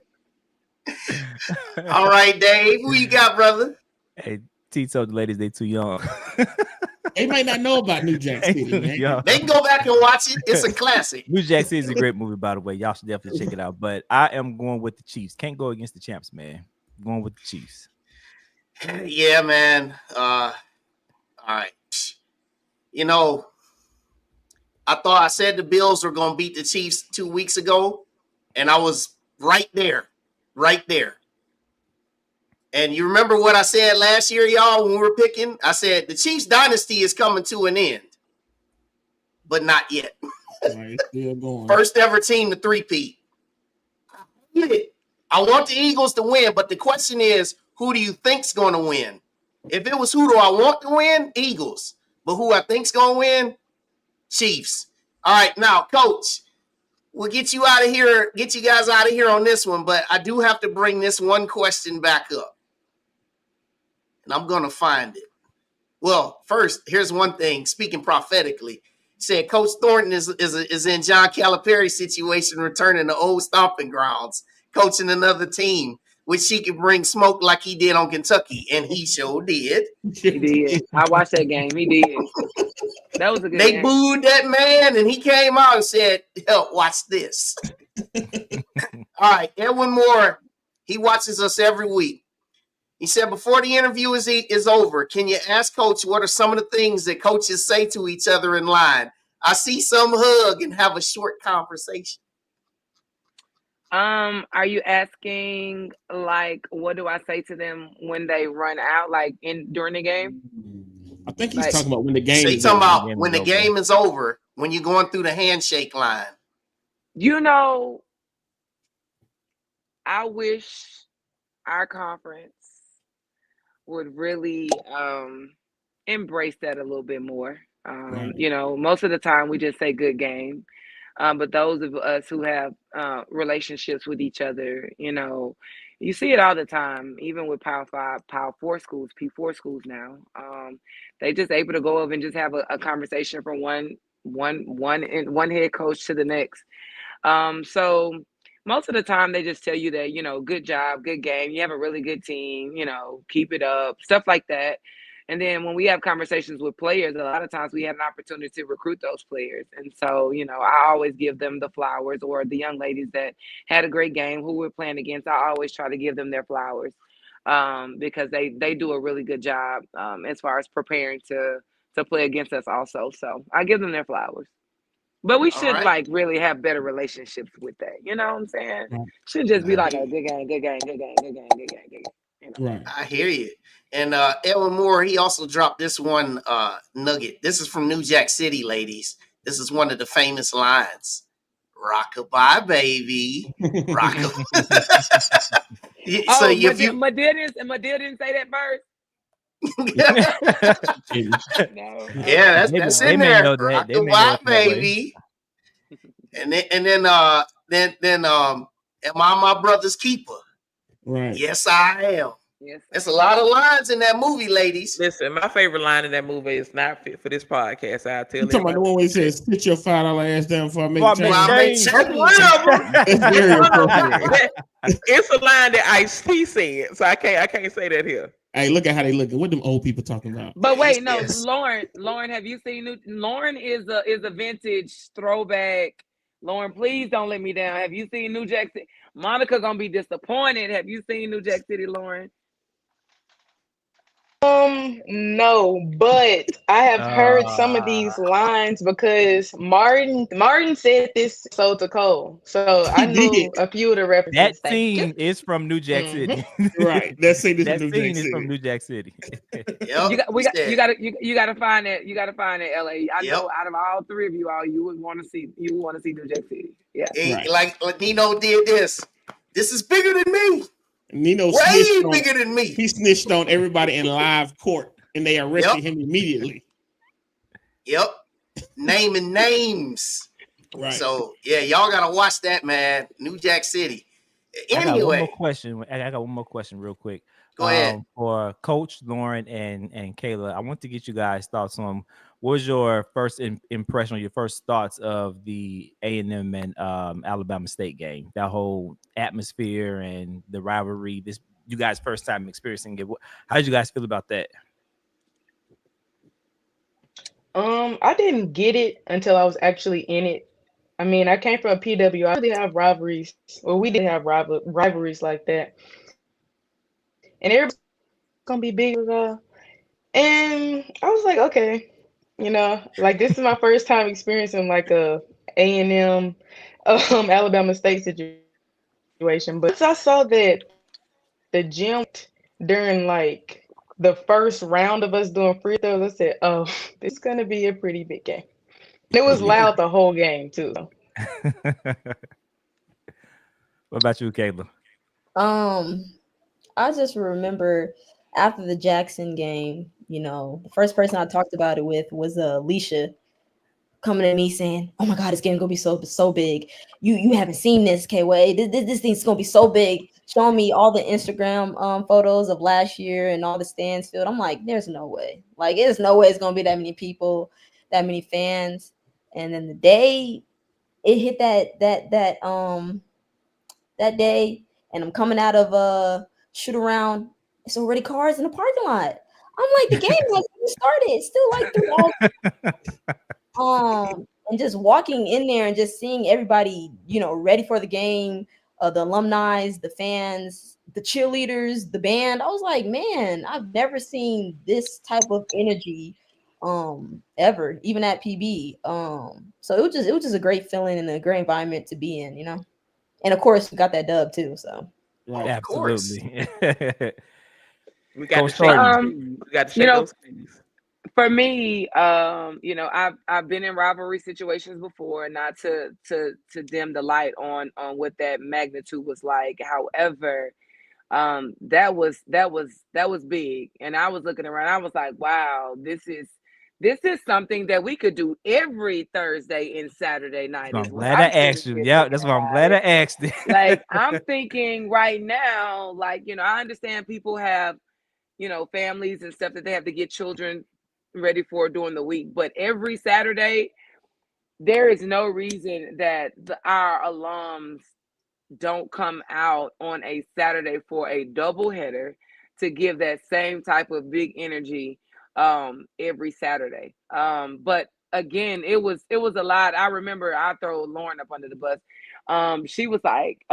All right, Dave, who you got, brother? Hey, T told the ladies they too young. They might not know about New Jack City, man. They can go back and watch it. It's a classic. New Jack City is a great movie, by the way. Y'all should definitely check it out. But I am going with the Chiefs. Can't go against the champs, man. I'm going with the Chiefs. Yeah, man. All right. You know, I said the Bills were going to beat the Chiefs 2 weeks ago, and I was right there. And you remember what I said last year, y'all, when we were picking? I said the Chiefs dynasty is coming to an end, but not yet. Right, still going. First ever team to three-peat. I want the Eagles to win, but the question is, who do you think's going to win? If it was who do I want to win, Eagles. But who I think's going to win, Chiefs. All right, now, Coach, we'll get you out of here, get you guys out of here on this one, but I do have to bring this one question back up. And I'm going to find it. Well, first, here's one thing, speaking prophetically. Said Coach Thornton is in John Calipari's situation, returning to old stomping grounds, coaching another team, which he could bring smoke like he did on Kentucky, and he sure did. He did. I watched that game. He did. That was a good game. They booed that man, and he came out and said, "Help, watch this." All right, Edwin Moore, he watches us every week. He said, before the interview is over, can you ask Coach what are some of the things that coaches say to each other in line? I see some hug and have a short conversation. Are you asking, like, what do I say to them when they run out, like during the game? I think he's talking about when the game so is talking over. about when the game is over, when you're going through the handshake line. You know, I wish our conference would really embrace that a little bit more. Right. You know, most of the time we just say good game. But those of us who have relationships with each other, you know, you see it all the time, even with Power 5, Power 4 schools, P4 schools now. They just able to go over and just have a conversation from one head coach to the next. So most of the time they just tell you that, you know, good job, good game. You have a really good team, you know, keep it up, stuff like that. And then when we have conversations with players, a lot of times we have an opportunity to recruit those players. And so, you know, I always give them the flowers, or the young ladies that had a great game who we're playing against, I always try to give them their flowers because they do a really good job as far as preparing to play against us also. So I give them their flowers. But we should like really have better relationships with that. You know what I'm saying? Right. Should just be like a good game, good game, good game, good game, good game, good game. You know? Right. I hear you. And Edwin Moore, he also dropped this one nugget. This is from New Jack City, ladies. This is one of the famous lines. Rockabye, baby. Rockabye. So Madea didn't say that first. No. Yeah, that's in there. Rockabye, baby. And then am I my brother's keeper? Right. Yes, I am. Yes, there's a lot of lines in that movie, ladies. Listen, my favorite line in that movie is not fit for this podcast. I'll tell you. Talking about the one where he says, "Sit your $5 ass down for I make change." It's very appropriate. It's a line that Ice-T said, so I can't say that here. Hey, look at how they looking. What them old people talking about? But wait, no, Lauren, have you seen Lauren is a vintage throwback. Lauren, please don't let me down. Have you seen New Jack City? Monica gonna be disappointed. Have you seen New Jack City, Lauren? No, but I have heard some of these lines because Martin said this so to Cole. So I know a few of the references. That scene is from New Jack City. Right. That scene is from New Jack City. Yep, you gotta find that. You gotta find that, LA. I know out of all three of you all, you would want to see New Jack City. Yeah. Like Nino did this. This is bigger than me. Nino way bigger than me. He snitched on everybody in live court, and they arrested him immediately. Yep, naming names. Right. So yeah, y'all gotta watch that, man. New Jack City. Anyway, I got one more question, real quick. Go ahead. For Coach Lauryn and Kaila, I want to get you guys' thoughts on what was your first impression, or your first thoughts of the A&M and Alabama State game, that whole atmosphere and the rivalry. This you guys' first time experiencing it. How did you guys feel about that? I didn't get it until I was actually in it. I mean, I came from a PW. I really have rivalries, or we didn't have rivalries like that. And everybody's gonna be big. And I was like, okay, you know, like this is my first time experiencing like a A&M Alabama State situation. But I saw that the gym during like the first round of us doing free throws, I said, "Oh, this is gonna be a pretty big game." It was loud the whole game too. What about you, Kaila? I just remember after the Jackson game, the first person I talked about it with was Alicia coming to me saying, "Oh my God, this game's gonna be so big. You haven't seen this, K-Way. This thing's gonna be so big." Showing me all the Instagram photos of last year and all the stands filled. I'm like, there's no way. Like, there's no way it's gonna be that many people, that many fans. And then the day it hit that day, and I'm coming out of a shoot around, it's already cars in the parking lot. I'm like, the game hasn't even started. It's still like 3 hours. And just walking in there and just seeing everybody, ready for the game, the alumni, the fans, the cheerleaders, the band. I was like, man, I've never seen this type of energy ever, even at PB. So it was just a great feeling and a great environment to be in, And of course, we got that dub too. So Of Absolutely. We got Coach to shake Thornton. we got to shake those things. For me, I've been in rivalry situations before, not to dim the light on what that magnitude was like. However, that was big, and I was looking around. I was like, wow, this is something that we could do every Thursday and Saturday night. I'm glad I asked you. Yeah, that's why I'm glad I asked it. Like, I'm thinking right now, like, I understand people have, families and stuff that they have to get children ready for during the week, but every Saturday, there is no reason that our alums don't come out on a Saturday for a doubleheader to give that same type of big energy every Saturday. But again, it was a lot. I remember I throw Lauryn up under the bus. She was like,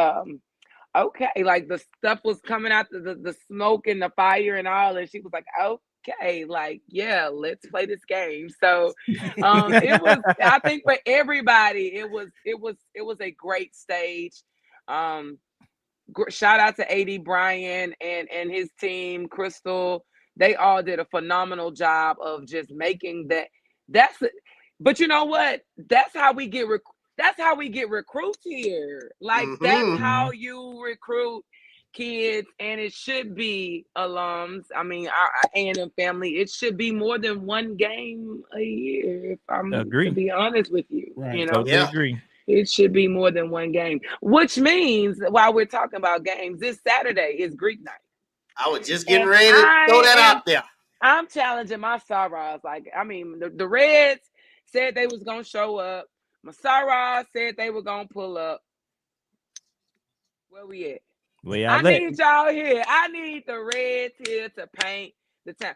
okay, like the stuff was coming out, the smoke and the fire and all, and she was like, okay, like, yeah, let's play this game. So it was, I think for everybody, it was a great stage. Shout out to AD Brian and his team, Crystal. They all did a phenomenal job of just making that. But you know what? That's how we get recruits here. Like, that's how you recruit kids, and it should be alums. I mean, our A&M family, it should be more than one game a year, if I'm to be honest with you. Right. Totally agree. It should be more than one game, which means, while we're talking about games, this Saturday is Greek night. I was just getting ready to throw that out there. I'm challenging my Saras. Like, I mean, the Reds said they was going to show up. My Saras said they were going to pull up. Where we at? I need y'all here. I need the Reds here to paint the town.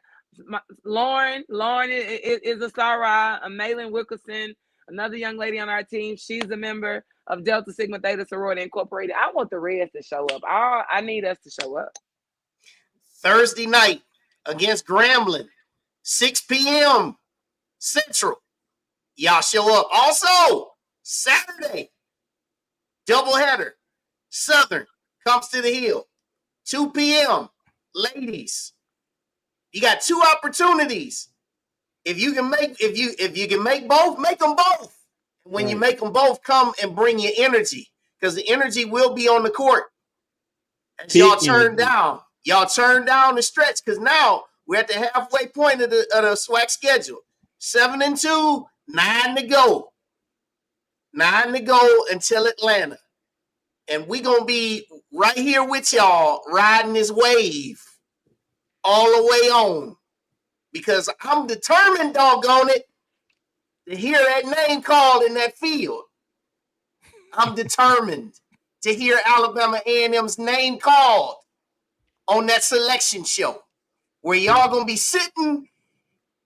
Lauryn is a Sarah. Malin Wilkerson, another young lady on our team. She's a member of Delta Sigma Theta Sorority Incorporated. I want the Reds to show up. I need us to show up. Thursday night against Grambling, 6 p.m. Central. Y'all show up. Also, Saturday, doubleheader. Southern comes to the Hill, 2 p.m. Ladies, you got 2 opportunities. If you can make both, make them both. When you make them both, come and bring your energy, because the energy will be on the court. As y'all turn down the stretch, because now we're at the halfway point of the SWAC schedule. 7-2, 9 to go. 9 to go until Atlanta. And we're going to be right here with y'all riding this wave all the way on. Because I'm determined, doggone it, to hear that name called in that field. I'm determined to hear Alabama A&M's name called on that selection show, where y'all going to be sitting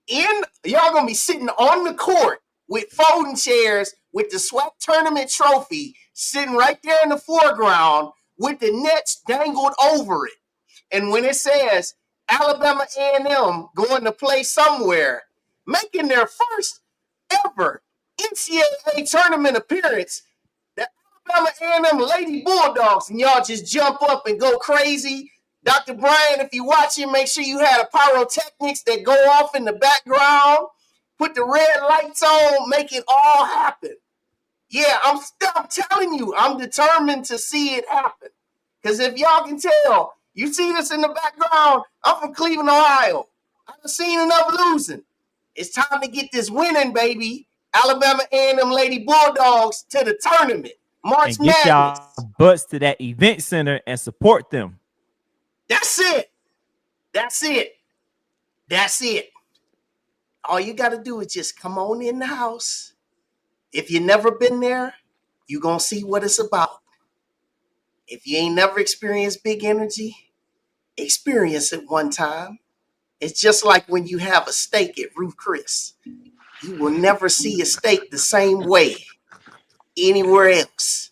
on the court with folding chairs with the SWAC tournament trophy sitting right there in the foreground with the nets dangled over it. And when it says Alabama A&M going to play somewhere, making their first ever NCAA tournament appearance, the Alabama A&M Lady Bulldogs, and y'all just jump up and go crazy. Dr. Brian, if you're watching, make sure you had a pyrotechnics that go off in the background. Put the red lights on, make it all happen. Yeah, I'm telling you, I'm determined to see it happen. Because if y'all can tell, you see this in the background, I'm from Cleveland, Ohio. I've seen enough losing. It's time to get this winning, baby. Alabama A&M Lady Bulldogs to the tournament. March and get Madness. y'all butts to that event center and support them. That's it. That's it. That's it. All you got to do is just come on in the house. If you never been there, you're going to see what it's about. If you ain't never experienced big energy, experience it one time. It's just like when you have a steak at Ruth Chris. You will never see a steak the same way anywhere else.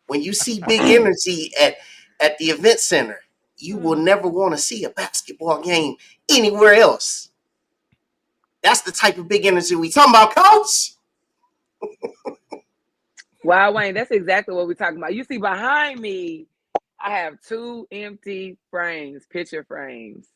When you see big energy at the event center, you will never want to see a basketball game anywhere else. That's the type of big energy we talking about, Coach. Wow, Wayne, that's exactly what we're talking about. You see behind me, I have 2 empty frames, picture frames.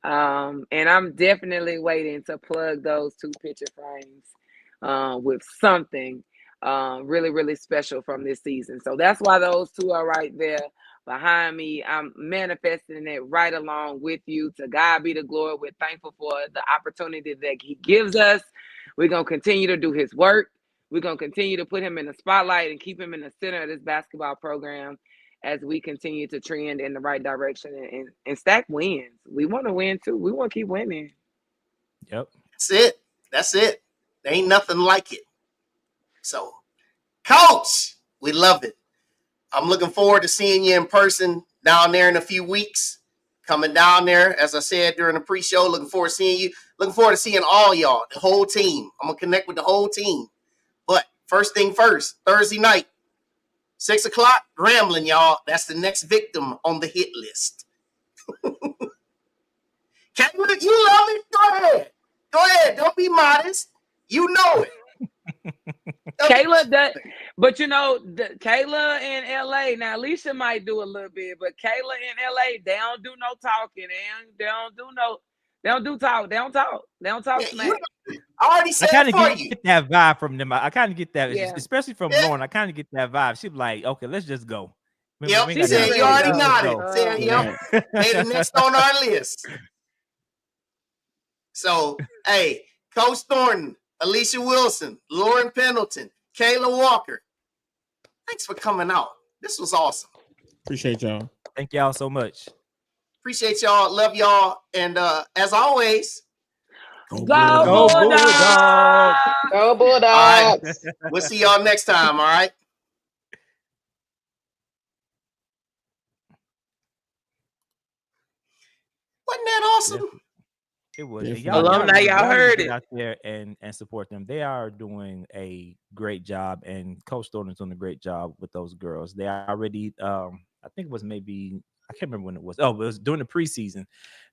And I'm definitely waiting to plug those 2 picture frames with something really, really special from this season. So that's why those 2 are right there behind me. I'm manifesting it right along with you. To God be the glory. We're thankful for the opportunity that he gives us. We're going to continue to do his work. We're going to continue to put him in the spotlight and keep him in the center of this basketball program as we continue to trend in the right direction and stack wins. We want to win too. We want to keep winning. Yep. That's it. That's it. There ain't nothing like it. So, Coach, we love it. I'm looking forward to seeing you in person down there in a few weeks. Coming down there, as I said during the pre-show, looking forward to seeing you. Looking forward to seeing all y'all, the whole team. I'm going to connect with the whole team. But first thing first, Thursday night, 6 o'clock, Grambling, y'all. That's the next victim on the hit list. Kaila, you love it? Go ahead. Go ahead. Don't be modest. You know it. Kaila, but you know, Kaila in LA, now Alicia might do a little bit, but Kaila in LA, they don't do no talking. They don't talk smack. I already said I for kind you. of get that vibe from them. I kind of get that, Yeah. especially from Lauryn. I kind of get that vibe. She'd be like, okay, let's just go. Yep, she said you already got it. Said, yep, hey, the next on our list. So, hey, Coach Thornton, Alicia Wilson, Lauryn Pendleton, Kaila Walker, thanks for coming out. This was awesome. Appreciate y'all. Thank y'all so much. Appreciate y'all. Love y'all. And as always, go Bulldogs! Go Bulldogs! All right. We'll see y'all next time. All right. Wasn't that awesome? It was. Alumni, y'all heard it. Out there and support them. They are doing a great job, and Coach Thornton's doing a great job with those girls. They already, I think it was maybe, I can't remember when it was. Oh, it was during the preseason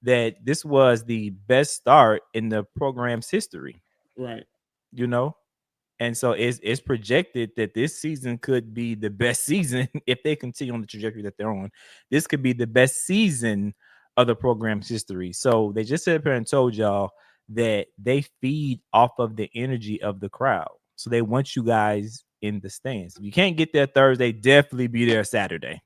that this was the best start in the program's history. Right. You know, and so it's projected that this season could be the best season if they continue on the trajectory that they're on. This could be the best season of the program's history. So they just sat up here and told y'all that they feed off of the energy of the crowd. So they want you guys in the stands. If you can't get there Thursday, definitely be there Saturday.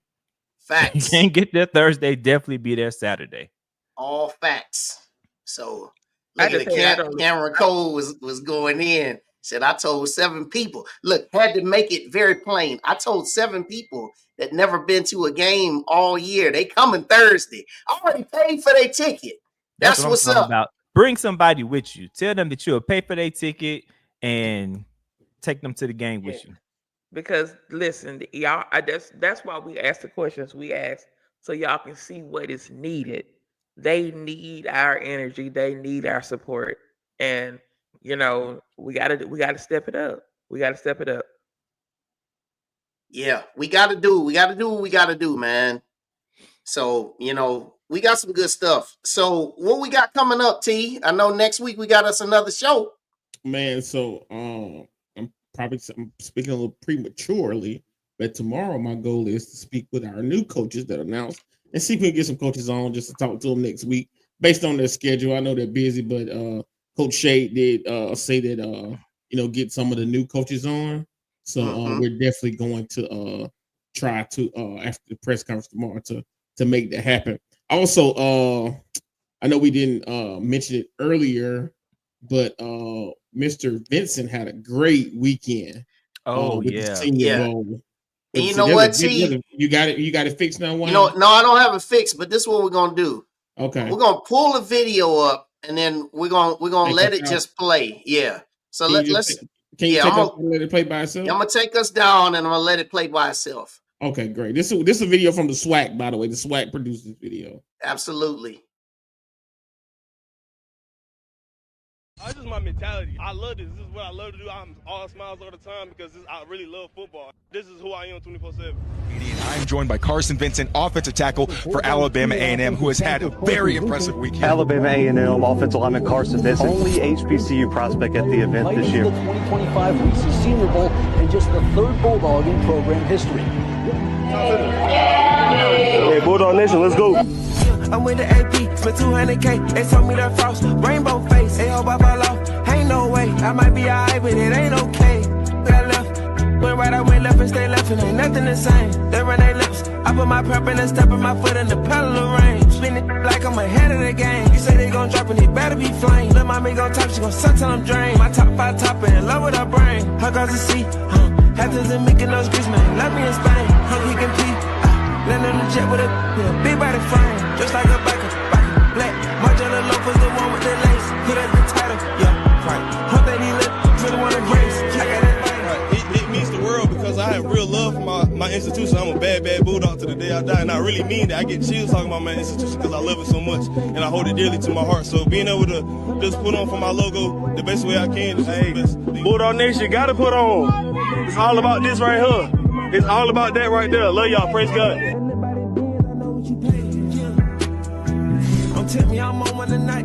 Facts. If you can't get there Thursday, definitely be there Saturday. All facts. So look at the Cameron Cole was going in. Said, I told 7 people. Look, had to make it very plain. I told 7 people that never been to a game all year. They coming Thursday. I already paid for their ticket. That's what's up. About. Bring somebody with you. Tell them that you'll pay for their ticket and take them to the game with you. Because listen, y'all, that's why we ask the questions we ask, so y'all can see what is needed. They need our energy. They need our support, and you know we gotta step it up. We gotta step it up. Yeah, we gotta do what we gotta do, man. So you know we got some good stuff. So what we got coming up, T? I know next week we got us another show. Man, so I'm speaking a little prematurely, but tomorrow my goal is to speak with our new coaches that announced and see if we can get some coaches on just to talk to them next week based on their schedule. I know they're busy, but Coach Shade did say that get some of the new coaches on. So we're definitely going to try to after the press conference tomorrow to make that happen. Also, I know we didn't mention it earlier, but Mr. Vincent had a great weekend. With the Senior Bowl. And you know what? See, you got it fixed now. No, I don't have it fixed, but this is what we're gonna do. Okay, we're gonna pull the video up, and then we're gonna let it just play. Yeah. So let's. Can you take us and let it play by itself? I'm gonna take us down, and I'm gonna let it play by itself. Okay, great. This is a video from the SWAC, by the way. The SWAC produced this video. Absolutely. This is my mentality. I love this. This is what I love to do. I'm all smiles all the time because I really love football. This is who I am 24/7. I'm joined by Carson Vincent, offensive tackle for Alabama A&M, who has had a very impressive weekend. Alabama A&M offensive lineman Carson Vincent, only HBCU prospect at the event this year. The 2025 Reese's Senior Bowl and just the third Bulldog in program history. Hey, Bulldog Nation, let's go. I'm with the AP, spent 200K. They told me that frost, rainbow face. They hope I fall off, ain't no way. I might be alright, but it ain't okay. Got left, went right, I went left and stay left, and ain't nothing the same. They run their lips, I put my prep in and step in my foot in the pedal of range. Spin it like I'm ahead of the game. You say they gon' drop and it better be flame. Lil' mommy gon' talk, she gon' suck till I'm drained. My top 5 top in love with her brain. Her girls to see, Hatters and Mickey Nose Grease, man, love me in Spain. He can pee. Land on the jet with a big body frame, just like a biker, black. Margiela Loafers, the one with the lace. Put up the title, yeah, right. Hope that he look, really want to race. I got that. It means the world because I have real love for my institution. I'm a bad Bulldog to the day I die, and I really mean that. I get chills talking about my institution because I love it so much, and I hold it dearly to my heart. So being able to just put on for my logo the best way I can is just the best. Bulldog Nation gotta put on. It's all about this right here. It's all about that right there. Love y'all. Praise God. Don't tell me I'm on one tonight.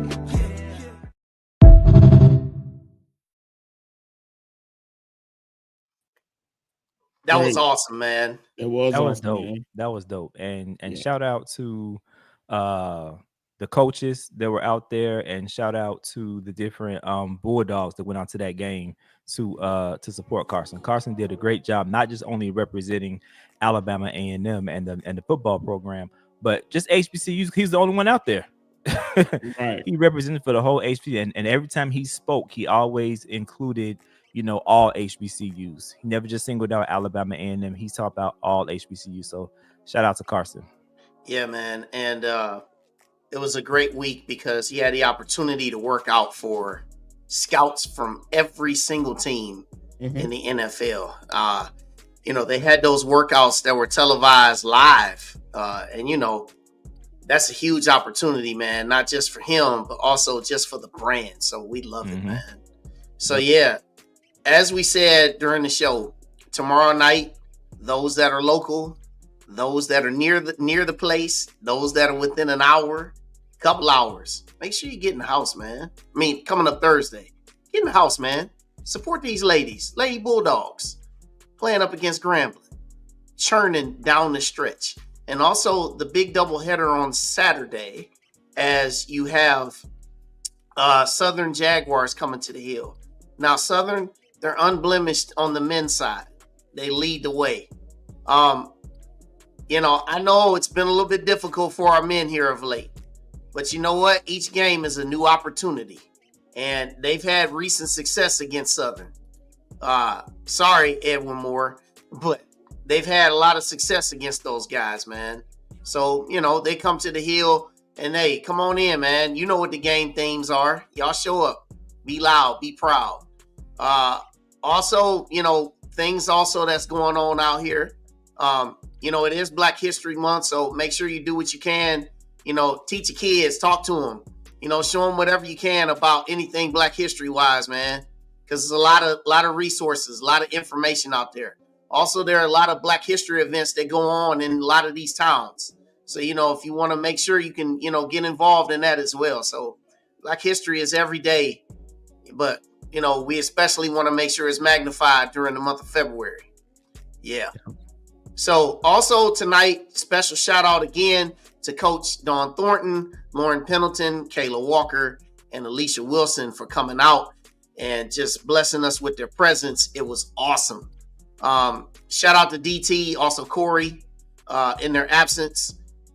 That was awesome, man. That was dope. Man. That was dope. And shout out to the coaches that were out there, and shout out to the different Bulldogs that went out to that game to support Carson. Carson did a great job, not just only representing Alabama A&M and the football program, but just HBCUs. He's the only one out there. Right. He represented for the whole HBCU, and every time he spoke, he always included all HBCUs. He never just singled out Alabama A&M. He talked about all HBCUs. So shout out to Carson. Yeah, man. And it was a great week because he had the opportunity to work out for scouts from every single team in the NFL. They had those workouts that were televised live. And that's a huge opportunity, man, not just for him, but also just for the brand. So we love it, man. So, yeah, as we said during the show, tomorrow night, those that are local, those that are near the place, those that are within an hour, couple hours, make sure you get in the house, man. I mean, coming up Thursday, get in the house, man. Support these ladies, Lady Bulldogs, playing up against Grambling, churning down the stretch. And also the big doubleheader on Saturday, as you have Southern Jaguars coming to the Hill. Now, Southern, they're unblemished on the men's side. They lead the way. I know it's been a little bit difficult for our men here of late. But you know what? Each game is a new opportunity. And they've had recent success against Southern. Sorry, Edwin Moore, but they've had a lot of success against those guys, man. So, they come to the Hill and hey, come on in, man. You know what the game themes are. Y'all show up. Be loud. Be proud. Also, things also that's going on out here. It is Black History Month, so make sure you do what you can. Teach your kids, talk to them. Show them whatever you can about anything Black History wise, man. Because there's a lot of resources, a lot of information out there. Also, there are a lot of Black History events that go on in a lot of these towns. So, if you want to make sure you can, get involved in that as well. So Black History is every day, but, we especially want to make sure it's magnified during the month of February. Yeah. So also tonight, special shout out again to Coach Dawn Thornton, Lauryn Pendleton, Kaila Walker, and Alicia Wilson for coming out and just blessing us with their presence. It was awesome. Shout out to DT, also Corey, in their absence.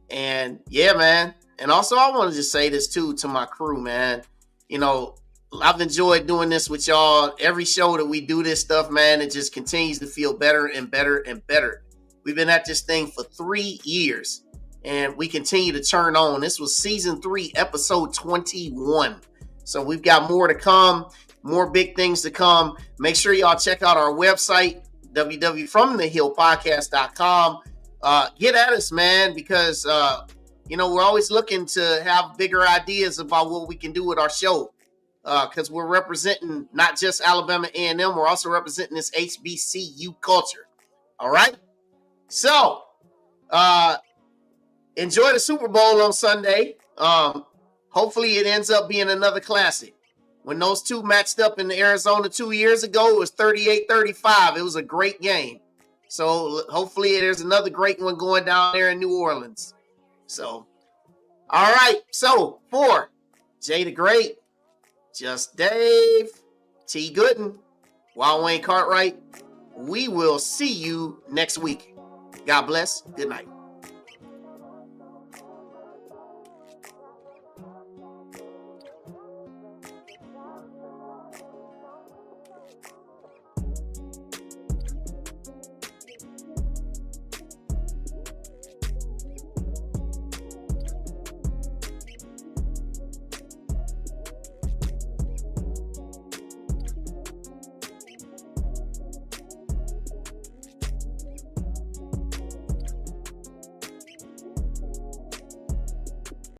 And yeah, man. And also I want to just say this too to my crew, man. You know, I've enjoyed doing this with y'all. Every show that we do this stuff, man, it just continues to feel better and better and better. We've been at this thing for 3 years, and we continue to turn on. This was season 3, episode 21. So we've got more to come, more big things to come. Make sure y'all check out our website, www.fromthehillpodcast.com. Get at us, man, because, you know, we're always looking to have bigger ideas about what we can do with our show. Because we're representing not just Alabama A&M, we're also representing this HBCU culture. All right? So, enjoy the Super Bowl on Sunday. Hopefully it ends up being another classic. When those two matched up in Arizona 2 years ago, it was 38-35. It was a great game. So, hopefully there's another great one going down there in New Orleans. So, all right. So, for Jay the Great, Just Dave, T. Gooden, Wild Wayne Cartwright, we will see you next week. God bless. Good night.